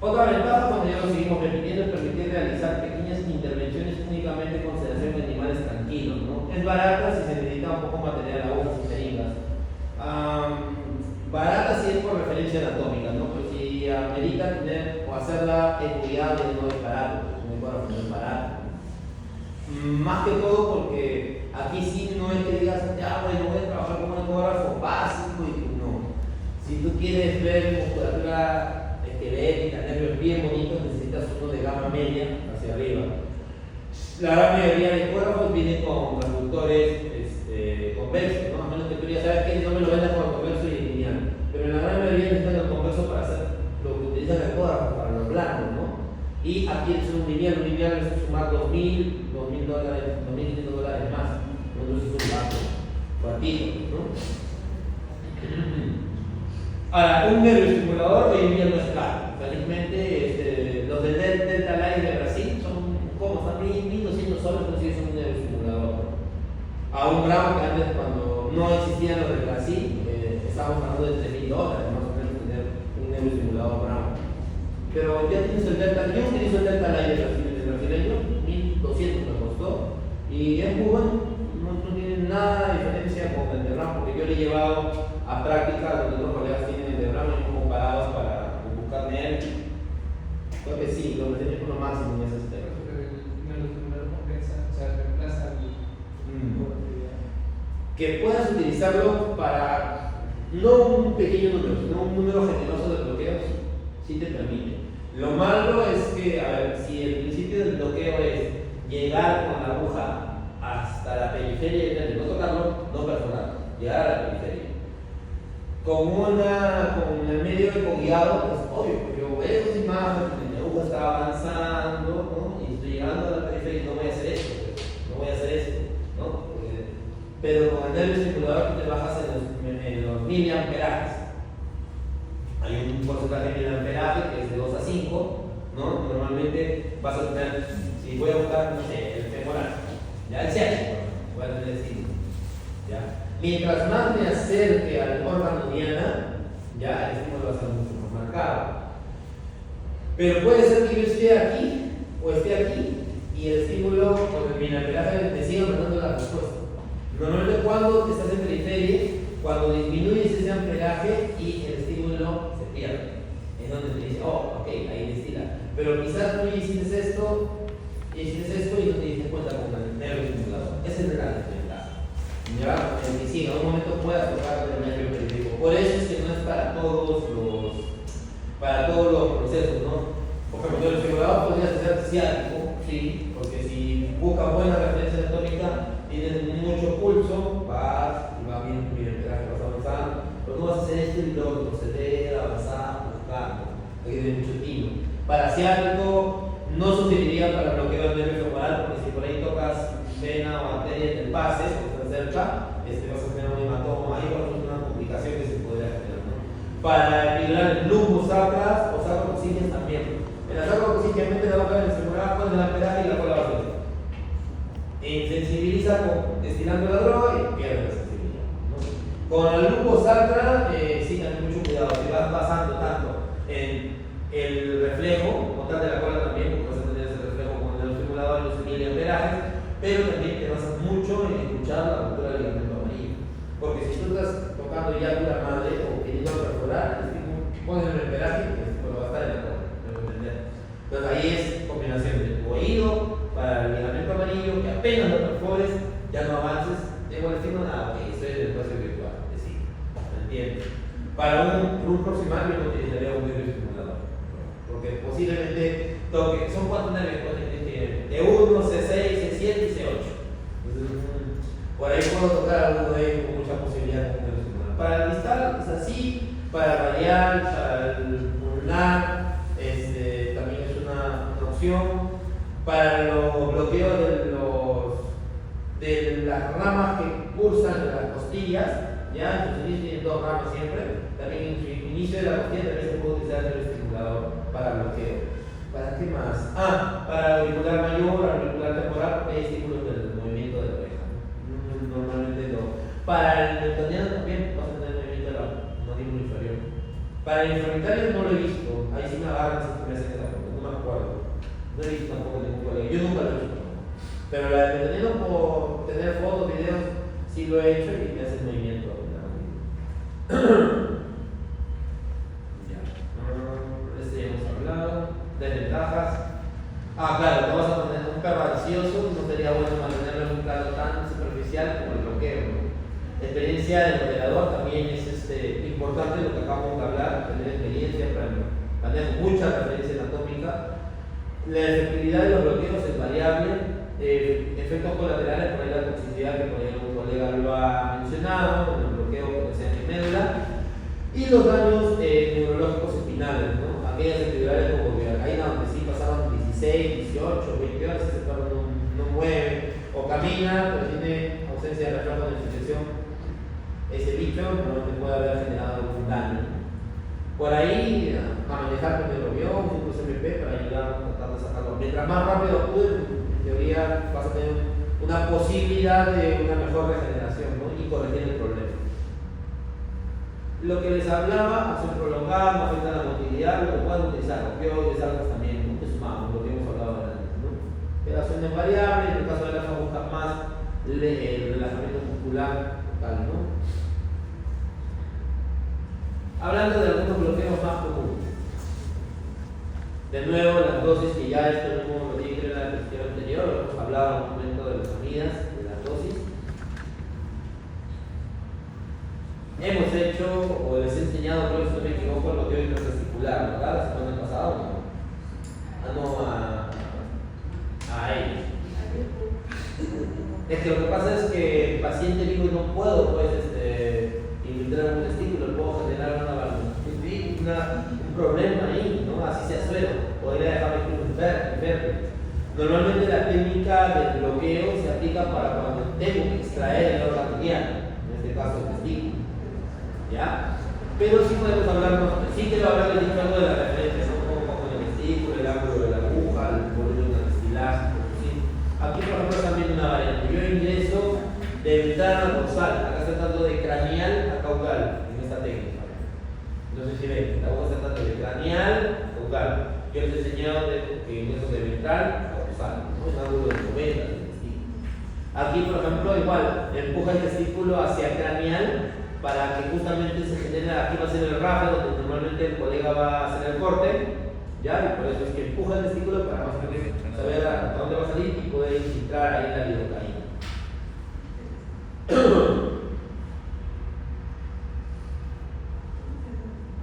Otra ventaja, cuando ya lo seguimos repitiendo, es permitir realizar pequeñas intervenciones únicamente con sedación de animales tranquilos, ¿no? Es barata si se necesita un poco material, agujas y jeringas. Barata si es por referencia anatómica, ¿no? Pero si amerita tener o hacerla estudiable, no es barato, pues un ecógrafo no es barato. Más que todo porque aquí sí no es que digas, ya bueno, voy a trabajar con un ecógrafo básico y que no. Si tú quieres ver musculatura esquelética, nervios bien bonitos, necesitas uno de gama media hacia arriba. La gran mayoría de ecógrafos vienen con reductores convexos, ¿no? A menos que tú ya sabes que no me lo vendas con convexo y lineal. Pero en la gran mayoría necesitan el convexo para hacer lo que utilizan el ecógrafo, para los blancos, ¿no? Y aquí es un lineal es sumar $2,000, $2,500 más. Entonces es un gasto cuartito, ¿no? Ahora, un neuroestimulador hoy en día no es caro. Felizmente, los de Delta Life de Brasil son como también $1,200, entonces es un neuroestimulador, ¿no? A un gramo que antes, cuando no existían los de Brasil, estábamos hablando de $3,000 más o menos tener un neuroestimulador gramo. Pero ya tienes el Delta, yo utilizo el Delta Life de brasileño, $1,200 me costó, y es muy bueno, no tiene nada de diferencia con el de RAM, porque yo le he llevado a práctica lo que otros colegas tienen el de RAM y hemos comparado para buscarme él. Creo que sí, lo que por lo máximo en ese sistema. Que puedas utilizarlo para no un pequeño número, sino un número generoso de bloqueos, sí te permite. Lo malo es que, a ver, si el principio del bloqueo es llegar con la aguja hasta la periferia, no tocarlo, no perforarlo, llegar a la periferia. Con el medio ecoguiado, pues obvio, porque yo veo esa imagen, la aguja está avanzando, ¿no? Y estoy llegando a la periferia y no voy a hacer esto, pues, no voy a hacer esto, ¿no? Pero con el nervio estimulador tú te bajas en los miliamperajes. Hay un porcentaje de miliamperaje que es de 2 a 5, ¿no? Normalmente vas a tener, si voy a buscar, no sé, el femoral, ya el ciático, voy a tener 5, ¿ya? Mientras más me acerque al órgano diana, ya el estímulo va a ser mucho más marcado. Pero puede ser que yo esté aquí o esté aquí y el estímulo con el miliamperaje te siga mandando la respuesta. Normalmente cuando estás en periferia, cuando disminuyes ese amperaje y el estímulo se pierde, es donde te dice, oh, ok, ahí destila. Pero quizás tú hiciste esto y no te diste cuenta con el nervio estimulador. Esa es la desventaja. Ya, en que sí, en algún momento puedas tocar el nervio periférico. Por eso es que no es para todos los procesos, ¿no? Por ejemplo, el estimulador podría ser ciático, sí, porque si buscas buena referencia anatómica, tienes mucho pulso, vas y va bien tu miliamperaje, vas avanzando. Pero no vas a hacer esto y luego proceder, avanzar, buscar, hay que tener mucho tino. Para ciático, no sugeriría para bloqueo del nervio femoral, porque si por ahí tocas vena o arteria en el pase, o está cerca, vas a tener un hematoma ahí, por ejemplo, una complicación que se podría generar, ¿no? Para equilibrar el lumbo sacras o sacrococígeas también. En la sacrococígea mete la boca en el femoral, pones la peraje y la cola va a salir. Sensibiliza estirando la droga y pierde la sensibilidad, ¿no? Con el lumbo sacra, sí, también mucho cuidado, si vas pasando tanto en el reflejo, como tal de la cola también, porque vas a tener ese reflejo con el estimulador y los miliamperajes, pero también te basas mucho en escuchar la ruptura del ligamento amarillo. Porque si tú estás tocando ya dura madre o queriendo perforar, pones el amperaje y pues va a estar en la cola, ¿me entender? Entonces ahí es combinación de tu oído para el ligamento amarillo, que apenas lo perfores, ya no avances, tengo el estímulo, ok, estoy en el espacio virtual, sí, ¿me entiendes? Para un proximal yo no utilizaría un nervio estimulador, porque posiblemente toque, son 4 nervios de 1, C6, C7 y C8. Entonces, por ahí puedo tocar alguno de ellos con mucha posibilidad de nervio estimulador. Para el distal es así, para radial, para el pulmonar, también es una opción. Para los bloqueos de las ramas que pulsan de las costillas, ya, entonces tienen 2 ramas siempre, también en su inicio de la costilla también se puede utilizar el estimulador para bloqueo. ¿Para qué más? Para auricular mayor, auricular temporal, porque hay estímulos del movimiento de la oreja. Normalmente no. Para el mentoniano también vas a tener movimiento de la mandíbula inferior. Para el inframitario no lo he visto, ahí sí me agarran, me Pero la de detenido por tener fotos, videos, sí lo he hecho y me hace el movimiento. Ya. Este ya hemos hablado. Desventajas. Claro, no vas a poner un perro ansioso, no sería bueno mantenerlo en un plano tan superficial como el bloqueo, ¿no? La experiencia del operador también es importante, lo que acabamos de hablar, tener experiencia para manejar mucha referencia anatómica. La efectividad de los bloqueos es variable, efectos colaterales, por ahí la toxicidad que por ahí un colega lo ha mencionado, el bloqueo que sea en médula, y los daños neurológicos espinales, ¿no? Aquellas actividades como viacaína, donde sí pasaban 16, 18, 20 horas, ese perro no mueve o camina, pero tiene ausencia de reflejo de infección. Ese bicho normalmente puede haber generado algún daño. Por ahí, a manejar con el avión, un MP para ayudar a tratar de sacarlo. Mientras más rápido acude, en teoría vas a tener una posibilidad de una mejor regeneración, ¿no? Y corregir el problema. Lo que les hablaba, acción prolongada, no afecta a la motilidad, lo que pueden utilizar, opioides, algo también, ¿no? Que sumamos, lo que hemos hablado antes, ¿no? Relación es variable, en el caso de la busca más el relajamiento muscular total, ¿no? Hablando de algunos bloqueos más comunes. De nuevo, las dosis, que ya esto mismo lo dije en la diapositiva anterior, hemos hablado en un momento de las amidas, de las dosis. Hemos hecho, o les he enseñado, creo que si no me equivoco, el bloqueo intrarticular, ¿verdad? La semana pasada, ¿no? A ellos. Es que lo que pasa es que el paciente dijo, no puedo, pues, infiltrar un testículo, puedo generar un problema ahí, ¿no? Así sea suero, podría dejarme enfermo. Normalmente la técnica del bloqueo se aplica para cuando tengo que extraer el órgano iliano, en este caso el testículo, ¿ya? Pero sí podemos hablar, sí quiero hablarles de algo de la referencia, ¿no? Como el testículo, el ángulo de la aguja, el volumen del estilaje, ¿sí? Aquí por ejemplo también una variante, yo ingreso de ventana a dorsal, acá está tratando de craneal a caudal, en esta técnica. No sé si ven, la aguja está tratando de craneal a caudal. Yo les he enseñado que ingreso de ventral a dorsal, ¿no? Un ángulo de 90 del testículo. Aquí por ejemplo igual, empuja el testículo hacia craneal para que justamente se genere, aquí va a ser el raje donde normalmente el colega va a hacer el corte, ¿ya? Y por eso es que empuja el testículo para más o menos saber a dónde va a salir y poder infiltrar ahí la lidocaína.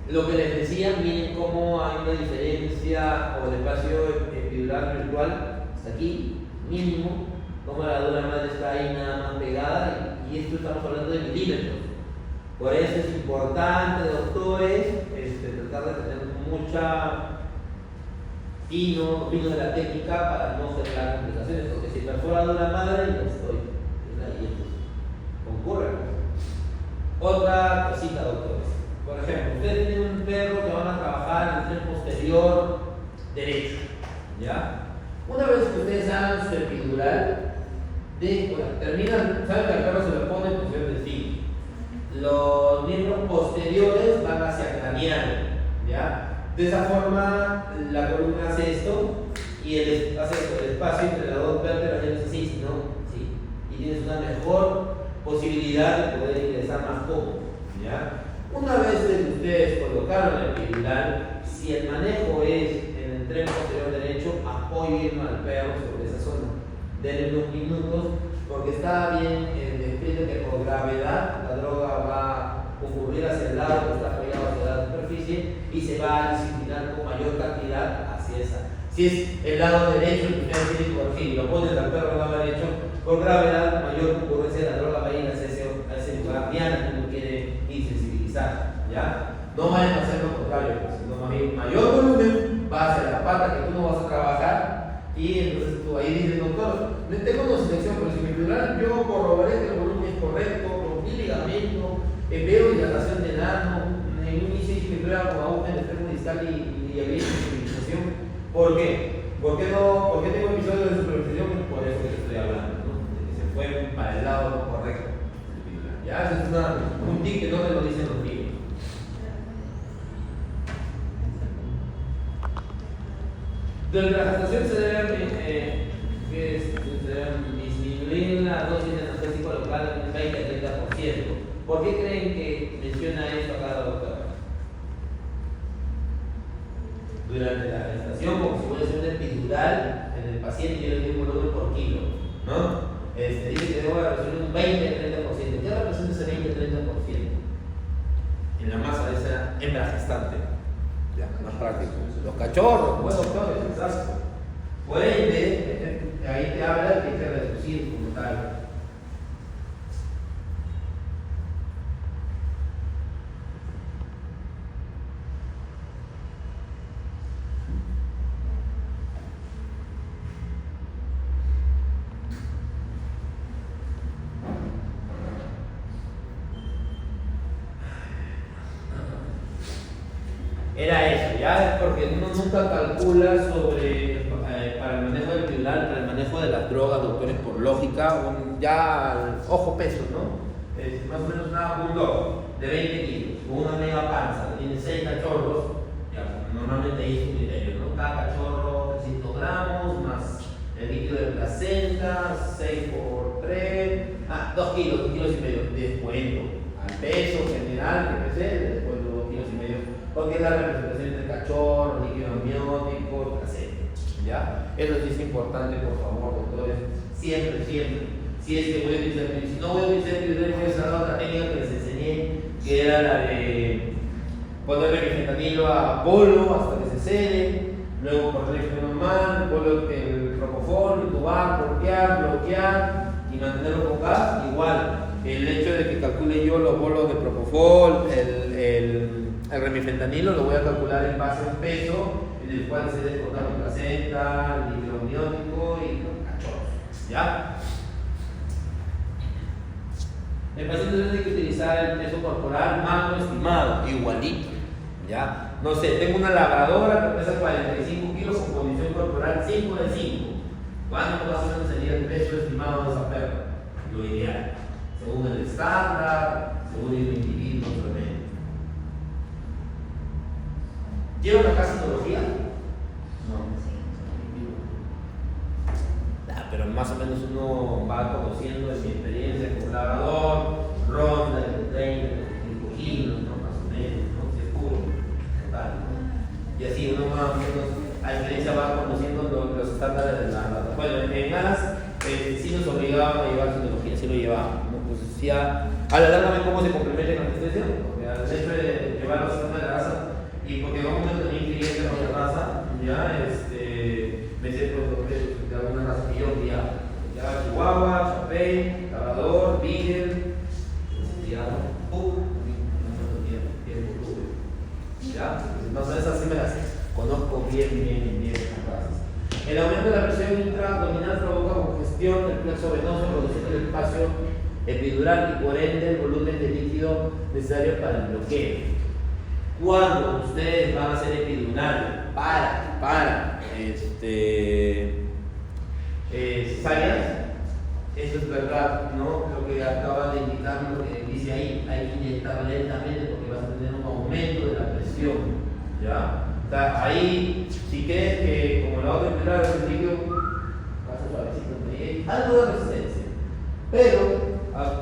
Lo que les decía, miren cómo hay una diferencia o el espacio epidural virtual hasta aquí, mínimo, como la dura madre está ahí nada más pegada y esto estamos hablando de milímetros. Por eso es importante, doctores, tratar de tener mucha dominio de la técnica para no generar complicaciones, porque si perfora dura madre, no estoy ahí, concurre. Otra cosita, doctores. Por ejemplo, ustedes tienen un perro que van a trabajar en el tren posterior derecho, ¿ya? Una vez que ustedes hagan su epidural, terminan, saben que al perro se le pone en posición de sí. Los miembros posteriores van hacia craneal, ¿ya? De esa forma, la columna hace esto y hace el espacio entre las dos vértebras es así, ¿no? Sí. Y tienes una mejor posibilidad de poder ingresar más cómodo, ¿ya? Una vez que ustedes colocaron el epidural, si el manejo es en el tren posterior derecho, apoyen al perro sobre esa zona. Denle unos minutos, porque está bien descrito que por gravedad la droga va a concurrir hacia el lado que está pegado hacia la superficie y se va a disciplinar con mayor cantidad hacia esa. Si es el lado derecho, el primer círculo, si lo ponen al perro al lado derecho, por gravedad, mayor concurrencia de la droga va a ir hacia ese lugar que uno quiere insensibilizar, ¿ya? No vayan a hacer lo contrario, sino más bien mayor volumen va hacia la pata que tú no vas a trabajar y entonces tú ahí dices, doctor, no tengo una selección, pero si mi epidural yo corroboré que el volumen es correcto, rompí ligamento, veo dilatación de nano, en un ICI que prueba con aguja en el extremo distal y había sensibilización. ¿Por qué? ¿Por qué tengo episodios de superposición? Por eso que estoy hablando, ¿no? De que se fue para el lado no correcto. Ya, ese es un tic que no te lo dicen los libros. Durante la gestación se deben que disminuir la dosis de anestésico local en un 20-30%. ¿Por qué creen que menciona esto acá la doctora? Durante la gestación, como si fuese una epidural, en el paciente yo le doy un volumen por kilo, ¿no? Dice que debo reducir un 20-30%. ¿Qué representa ese 20-30%? En la masa de esa hembra gestante. Ya, más práctico. Los cachorros, pues doctores, exacto. Por ende, ahí te habla que hay que reducir como tal. Era eso, ya, porque uno nunca calcula sobre, para el manejo del epidural, para el manejo de las drogas, doctores, por lógica, ya ojo peso, ¿no? Más o menos una bulldog de 20 kilos, con una mega panza, que tiene 6 cachorros, ya, normalmente ahí es un criterio, ¿no? Cada cachorro 300 gramos, más el líquido de placenta, 6 por 3, 2 kilos, 2 kilos y medio, descuento al peso general que pese, después de 2 kilos y medio. Porque es la representación entre cachorro, líquido amniótico, placenta. ¿Ya? Eso sí es importante, por favor, doctores. Siempre, siempre. Si es que voy a utilizar, si no voy a utilizar epidural, voy a usar la otra técnica que les enseñé, que era la de ponerle fentanilo a polo hasta que se cede, luego por el normal, polo el propofol, intubar, bloquear y mantenerlo con gas. Igual, el hecho de que calcule yo los bolos de propofol, el remifentanilo lo voy a calcular en base a un peso en el cual se descontar la placenta, el líquido amniótico y los cachorros. ¿Ya? El paciente tiene que utilizar el peso corporal macro estimado, igualito. ¿Ya? No sé, tengo una labradora que pesa 45 kilos con condición corporal 5 de 5. ¿Cuánto más o menos sería el peso estimado de esa perra? Lo ideal. Según el estándar, según el individuo promedio. ¿Llevan acá citología? No. Pero más o menos uno va conociendo de mi experiencia como labrador, ronda de 30, 35 kilos, ¿no? Más o menos, ¿no? Si es puro, total, ¿no? Y así uno más o menos a experiencia va conociendo los estándares de la labrador. Bueno, en alas sí nos obligaban a llevar citología, sí lo llevábamos, ¿no? Pues decía, a la larga cómo se complementa con anestesia, porque al hecho de llevar los estándares de la raza, y porque vamos a tener clientes de otra raza, ya, me sé de alguna raza que yo guiaba. Ya, Chihuahua, Chapey, Labrador, Beagle, ya, más o menos así me las conozco bien estas razas. El aumento de la presión intraabdominal provoca congestión del plexo venoso, produciendo el espacio epidural y por ende el volumen de líquido necesario para el bloqueo. Cuando ustedes van a hacer epidural para cesáreas, eso es verdad, ¿no? Lo que acaba de indicar, lo que dice ahí, hay que inyectar lentamente porque vas a tener un aumento de la presión, ¿ya? O sea, ahí, si crees que como la otra epidural es el líquido, vas a suavecito, algo de resistencia, pero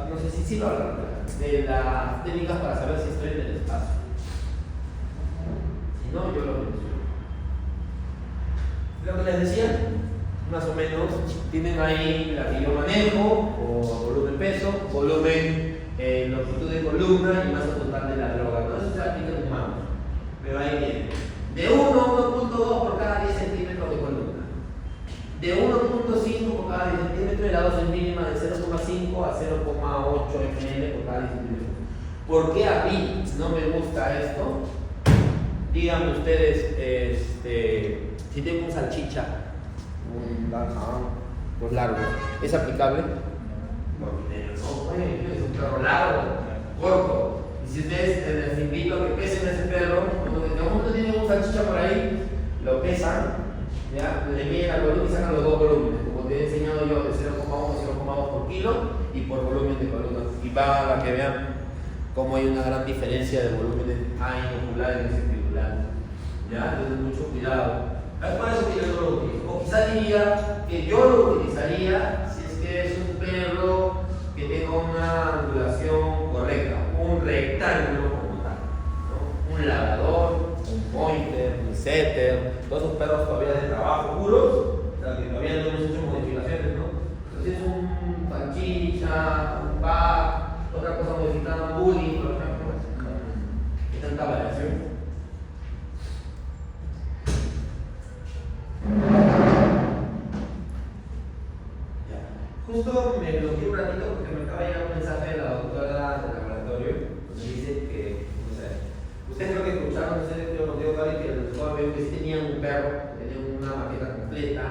no sé si lo hablan de las técnicas para saber si estoy en el espacio. Si no, yo lo menciono. Lo que les decía, más o menos, tienen ahí la que yo manejo, o volumen peso, volumen longitud de columna y masa total de la droga. No eso se aplica en humanos, pero ahí viene. De 1 a 1.2 por cada 10 centímetros de columna. De 1.5 por cada 10 centímetros y la dosis mínima de 0.5 a 0.8 ml por cada 10 centímetros. ¿Por qué a mí no me gusta esto? Díganme ustedes, si tengo un salchicha, pues largo, ¿es aplicable? No, es un perro largo, corto. Y si ustedes les invito a que pesen a ese perro, cuando uno tiene un salchicha por ahí, lo pesan, ¿ya? Le miden al volumen y sacan los dos volúmenes, como te he enseñado yo, de 0,1 a 0,2 por kilo y por volumen de columna. Y para que vean cómo hay una gran diferencia de volumen a inocular en ese epidural. ¿Ya? Entonces mucho cuidado. Es por eso que yo no lo utilizo. O quizá diría que yo lo utilizaría si es que es un perro que tenga una angulación correcta, un rectángulo como tal, ¿no? Un labrador, un pointer, un setter, todos esos perros todavía de trabajo puros, o sea que todavía no hemos hecho modificaciones, ¿no? Entonces es un panchicha, un pack, otra cosa modificada, un bully, por ejemplo, y tanta variación. Justo me bloqueé un ratito porque me acaba de llegar un mensaje de la doctora del laboratorio donde dice que, o sea, ustedes creo que escucharon, no sé, yo nos digo que el doctor veo que sí tenían un perro, que tenían una maqueta completa,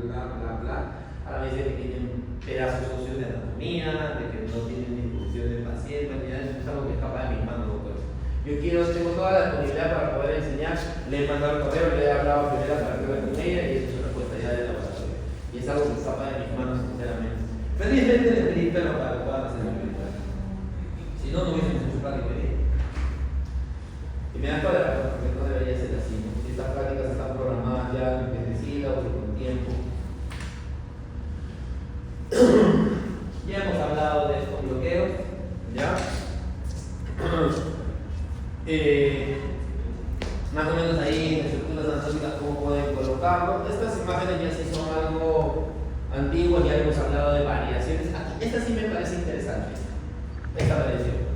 bla, bla, bla. Ahora me dice que tienen pedazos socios de anatomía, de que no tienen disposición del paciente, ni nada, eso es algo que escapa de mis manos, doctor. Yo tengo toda la disponibilidad para poder enseñar, le he mandado el correo, le he hablado primero para que vea con ella y esa es su respuesta ya del laboratorio. Y es algo que escapa de mis manos, sinceramente. Felizmente le pedí perro para que puedan hacer la película. Si no, no hubiesen hecho su práctica. Y me da toda la razón, porque no debería ser así, ¿no? Si estas prácticas están programadas ya desde sílabos y con tiempo. Ya hemos hablado de estos bloqueos, ¿ya? Más o menos ahí en estructuras anatómicas cómo pueden colocarlo. Estas imágenes ya sí son algo antiguas, ya hemos hablado de variaciones. Esta sí me parece interesante, esta variación.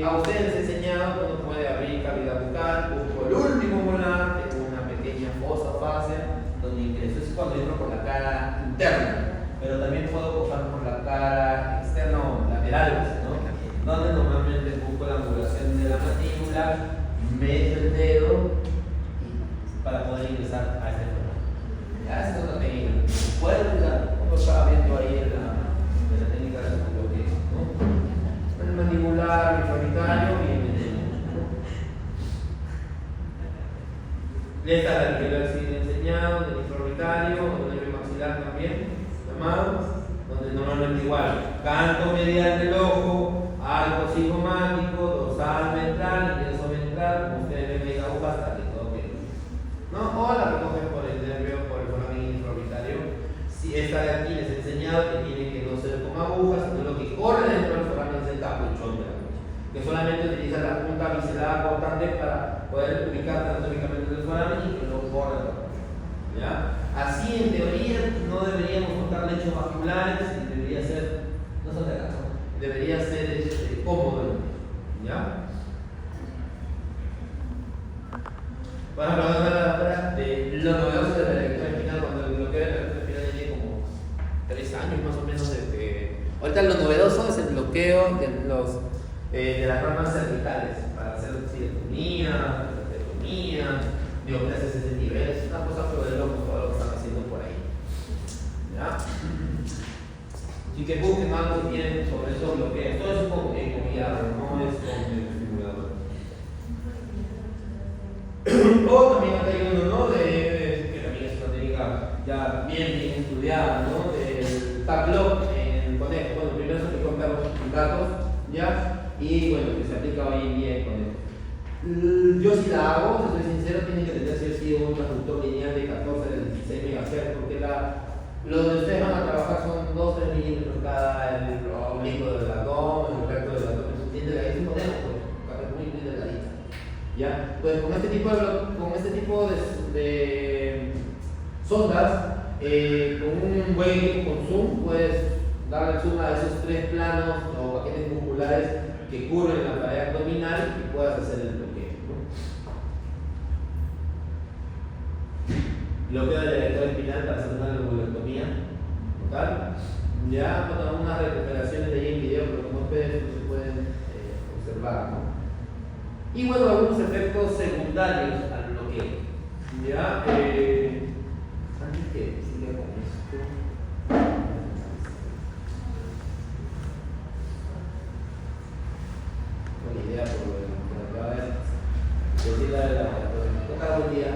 A ustedes les he enseñado cómo puede abrir cavidad bucal, busco el último molar, tengo una pequeña fosa fascia donde ingreso, es cuando entro por la cara interna, pero también puedo pasar por la cara externa o lateral, ¿no? Donde normalmente busco la angulación de la mandíbula, meto el dedo para poder ingresar a este lugar. Ya esta es otra técnica. Puedes usar, como estaba viendo ahí en la técnica de bloqueo, ¿no? El mandibular, el orbitario y el medeno. Esta es la que les he enseñado, del infraorbitario, el nervio maxilar también, llamado, donde normalmente igual, canto medial del ojo, arco cigomático, dorsal ventral, ingreso ventral, como ustedes ven en la aguja hasta que todo quede, ¿no? O la recogen por el nervio, por el foramen infraorbitario. Si esta de aquí les he enseñado que tiene que no ser con agujas, sino lo que corre dentro del foramen es el capuchón de la concha, que solamente utiliza la punta biselada cortante para poder ubicar anatómicamente el foramen y que no corra la concha, ¿ya? Así en teoría no deberíamos contar lechos vasculares, debería ser, no son de caso, debería ser cómodo, ¿ya? Vamos a hablar ahora de lo novedoso de la electrónica espinal, cuando el bloqueo de la electrónica espinal ya tiene como 3 años más o menos desde... Ahorita lo novedoso es el bloqueo de las ramas cervicales para hacer cirectomía, esterectomía, neoplasias de ese nivel. Es una cosa pero de loco todo lo que están haciendo por ahí, ¿ya? Así que busquen algo que tienen sobre esos bloqueos. Todo es con guiado, no es con el simulador. O también acá hay uno, ¿no? Que también es una técnica ya bien estudiada, ¿no? Del tap lock en conejo. Bueno, primero se aplicó en perros y gatos, ¿ya? Y bueno, que se aplica hoy en día en conejos. Yo si la hago, si soy sincero, tiene que tener sí un transductor lineal de 14 a 16 MHz, porque lo que ustedes van a trabajar son 2-3 milímetros cada el oblicuo del latón, el recto del latón, eso tiene delgadísimo, pues, muy delgadita. ¿Ya? Pues con este tipo de sondas, con un buen zoom, puedes darle zoom a esos 3 planos o paquetes musculares que cubren la pared abdominal y puedas hacer el bloqueo, ¿no? Bloqueo de la electroespinal para hacer una lobulectomía local. Ya con algunas recuperaciones de ahí en video, pero como es PDF no se pueden observar, ¿no? Y bueno, algunos efectos secundarios al bloqueo. Ya, antes que siga con esto. Buena idea por lo que acaba de decir la de la toca buen día.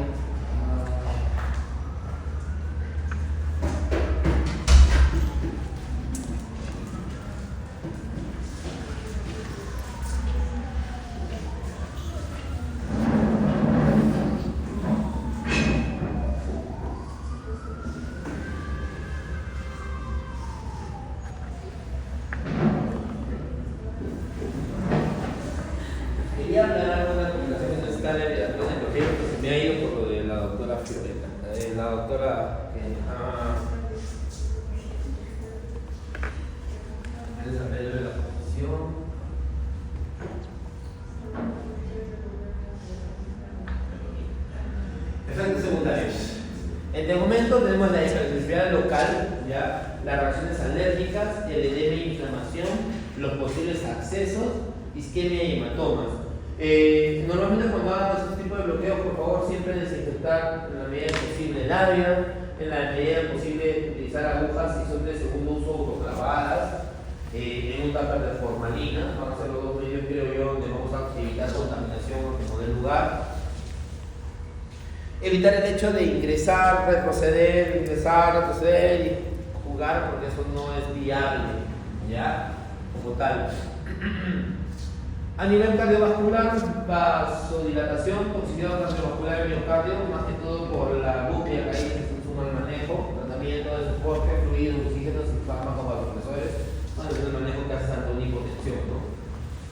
Violeta. La doctora desarrollo de la posición. Efectos secundarios. En el momento tenemos la hipersensibilidad local, ¿ya? Las reacciones alérgicas, el edema e inflamación, los posibles accesos, isquemia y hematomas. Normalmente cuando hagan este tipo de bloqueos, por favor, siempre desinfectar en la medida posible el área, en la medida posible utilizar agujas si son de segundo uso autoclavadas, en un tupper de formalina, van a ser los 2 medios, creo yo, donde vamos a evitar contaminación en el lugar. Evitar el hecho de ingresar, retroceder y jugar, porque eso no es viable, ¿ya? Como tal. A nivel cardiovascular, vasodilatación, toxicidad cardiovascular del miocardio, más que todo por la buclia que ahí se suma el manejo, tratamiento de soporte, fluidos, oxígenos y fármacos vasopresores, bueno, es el manejo que hace tanto una hipotensión, ¿no?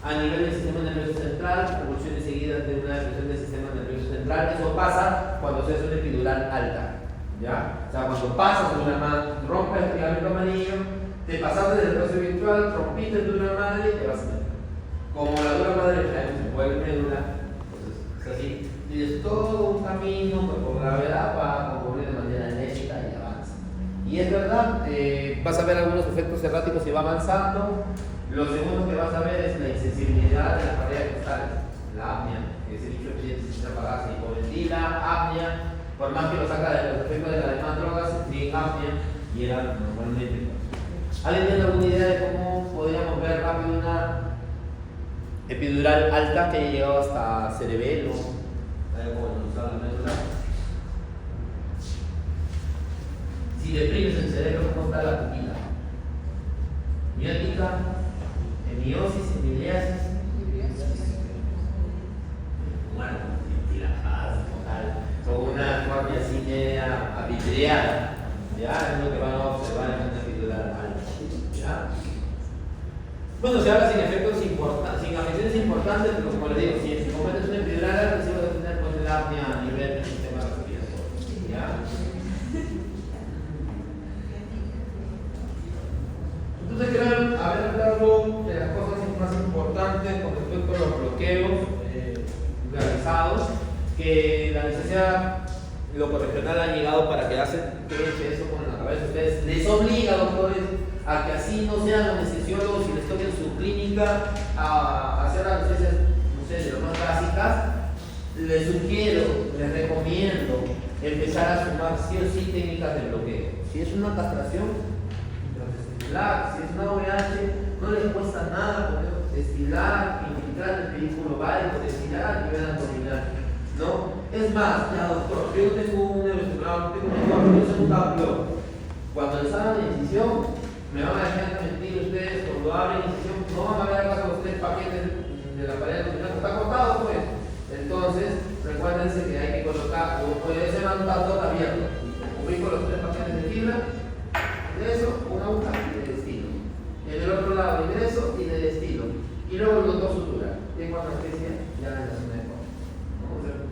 A nivel del sistema nervioso central, convulsiones seguidas de una depresión del sistema nervioso central, eso pasa cuando se hace una epidural alta, ¿ya? O sea, cuando pasas de una madre, rompes el filamento amarillo, te pasaste del espacio virtual, rompiste de una madre y te vas a meter. Como la dura madre se vuelve médula, entonces es así, tienes todo un camino que por gravedad va a ocurrir de manera lenta y avanza. Y es verdad, vas a ver algunos efectos erráticos y va avanzando. Lo segundo que vas a ver es la insensibilidad de las paredes costales, la apnea, que ese dicho que se apaga, se hipoventila, apnea, por más que lo saca de los efectos de las demás drogas, sigue apnea y era normalmente. ¿Alguien tiene alguna idea de cómo podríamos ver rápido una epidural alta que haya llegado hasta cerebelo? Si deprimes el cerebro, ¿cómo está la pupila? Miótica, hemiosis, hemiliasis. Bueno, con una forma así media avitreada, ya es lo que van a observar en una epidural alta, ¿ya? Bueno, se habla sin efectos importantes, sin afecciones importantes, pero como les digo, si cometes una epidural alta, sí vas a tener pues el apnea a nivel del sistema respiratorio, ¿ya? Entonces quiero haber hablado de las cosas más importantes con respecto a los bloqueos realizados, que la necesidad locorregional ha llegado para quedarse, quédense eso con la cabeza. Ustedes les obliga, doctores, a que así no sean anestesiólogos y les toquen su clínica a hacer anestesias, no sé, de lo más básicas. Les sugiero, les recomiendo empezar a sumar sí o sí técnicas de bloqueo. Si es una castración, si es una OVH, no les cuesta nada poder estilar, infiltrar el pedículo bárico, estirar a nivel abdominal, ¿no? Es más, ya doctor, yo no tengo un neuroestimulador, no tengo un yo soy un campeón. Cuando les hagan la incisión, me van a dejar mentir ustedes, cuando abren la incisión, no van a ver acaso los 3 paquetes de la pared abdominal, está cortado pues. Entonces, recuérdense que hay que colocar, como puede ser un tanto abierto, ubico los 3 paquetes de fibra, de eso, una aguja y de destino. En el otro lado, ingreso y de destino. Y luego el doctor sutura. Y en cuanto a anestesia, ya en la zona de fondo.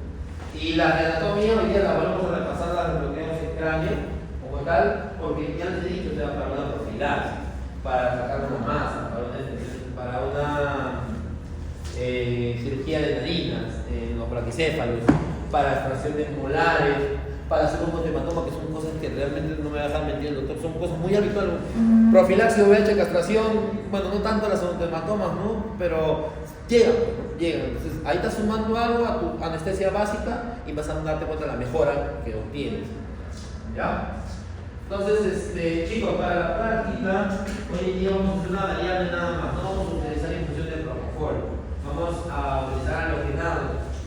Y la anatomía, hoy día la volvemos a repasar, la de bloqueos en cráneo, como tal, porque ya les he dicho, o sea, para una profilaxis, para sacar una masa, para una cirugía de narinas, en los braquicéfalos, para extracción de molares, para hacer un hematoma, que son cosas que realmente no me va a dejar mentir el doctor, son cosas muy habituales. Profilaxis, VIH, castración, bueno, no tanto las hematomas, ¿no? Pero llegan. Entonces, ahí estás sumando algo a tu anestesia básica y vas a darte cuenta de la mejora que obtienes. ¿Ya? Entonces, chicos, para la práctica, hoy en día vamos a hacer una variable nada más, no vamos a utilizar infusión de propofol, vamos a utilizar alogenado,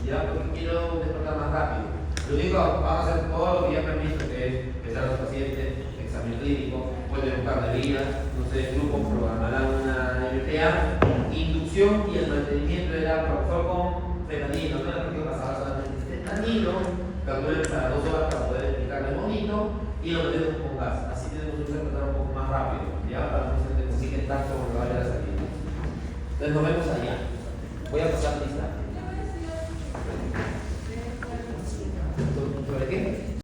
ya, porque quiero despertar más rápido. Lo único, vamos a hacer todo lo que ya permiso, que es pesar a los pacientes, examen clínico, pueden buscar de vida, no sé, grupos programarán una NPA, inducción y el mantenimiento de la propofol con fentanilo, no es porque pasaba solamente fentanilo, calculen para 2 horas para poder explicarle bonito y lo metemos con gas, así tenemos que tratar un poco más rápido, ya, para que no se consiga tanto cuando vaya a salir. Entonces nos vemos allá. Voy a pasar lista.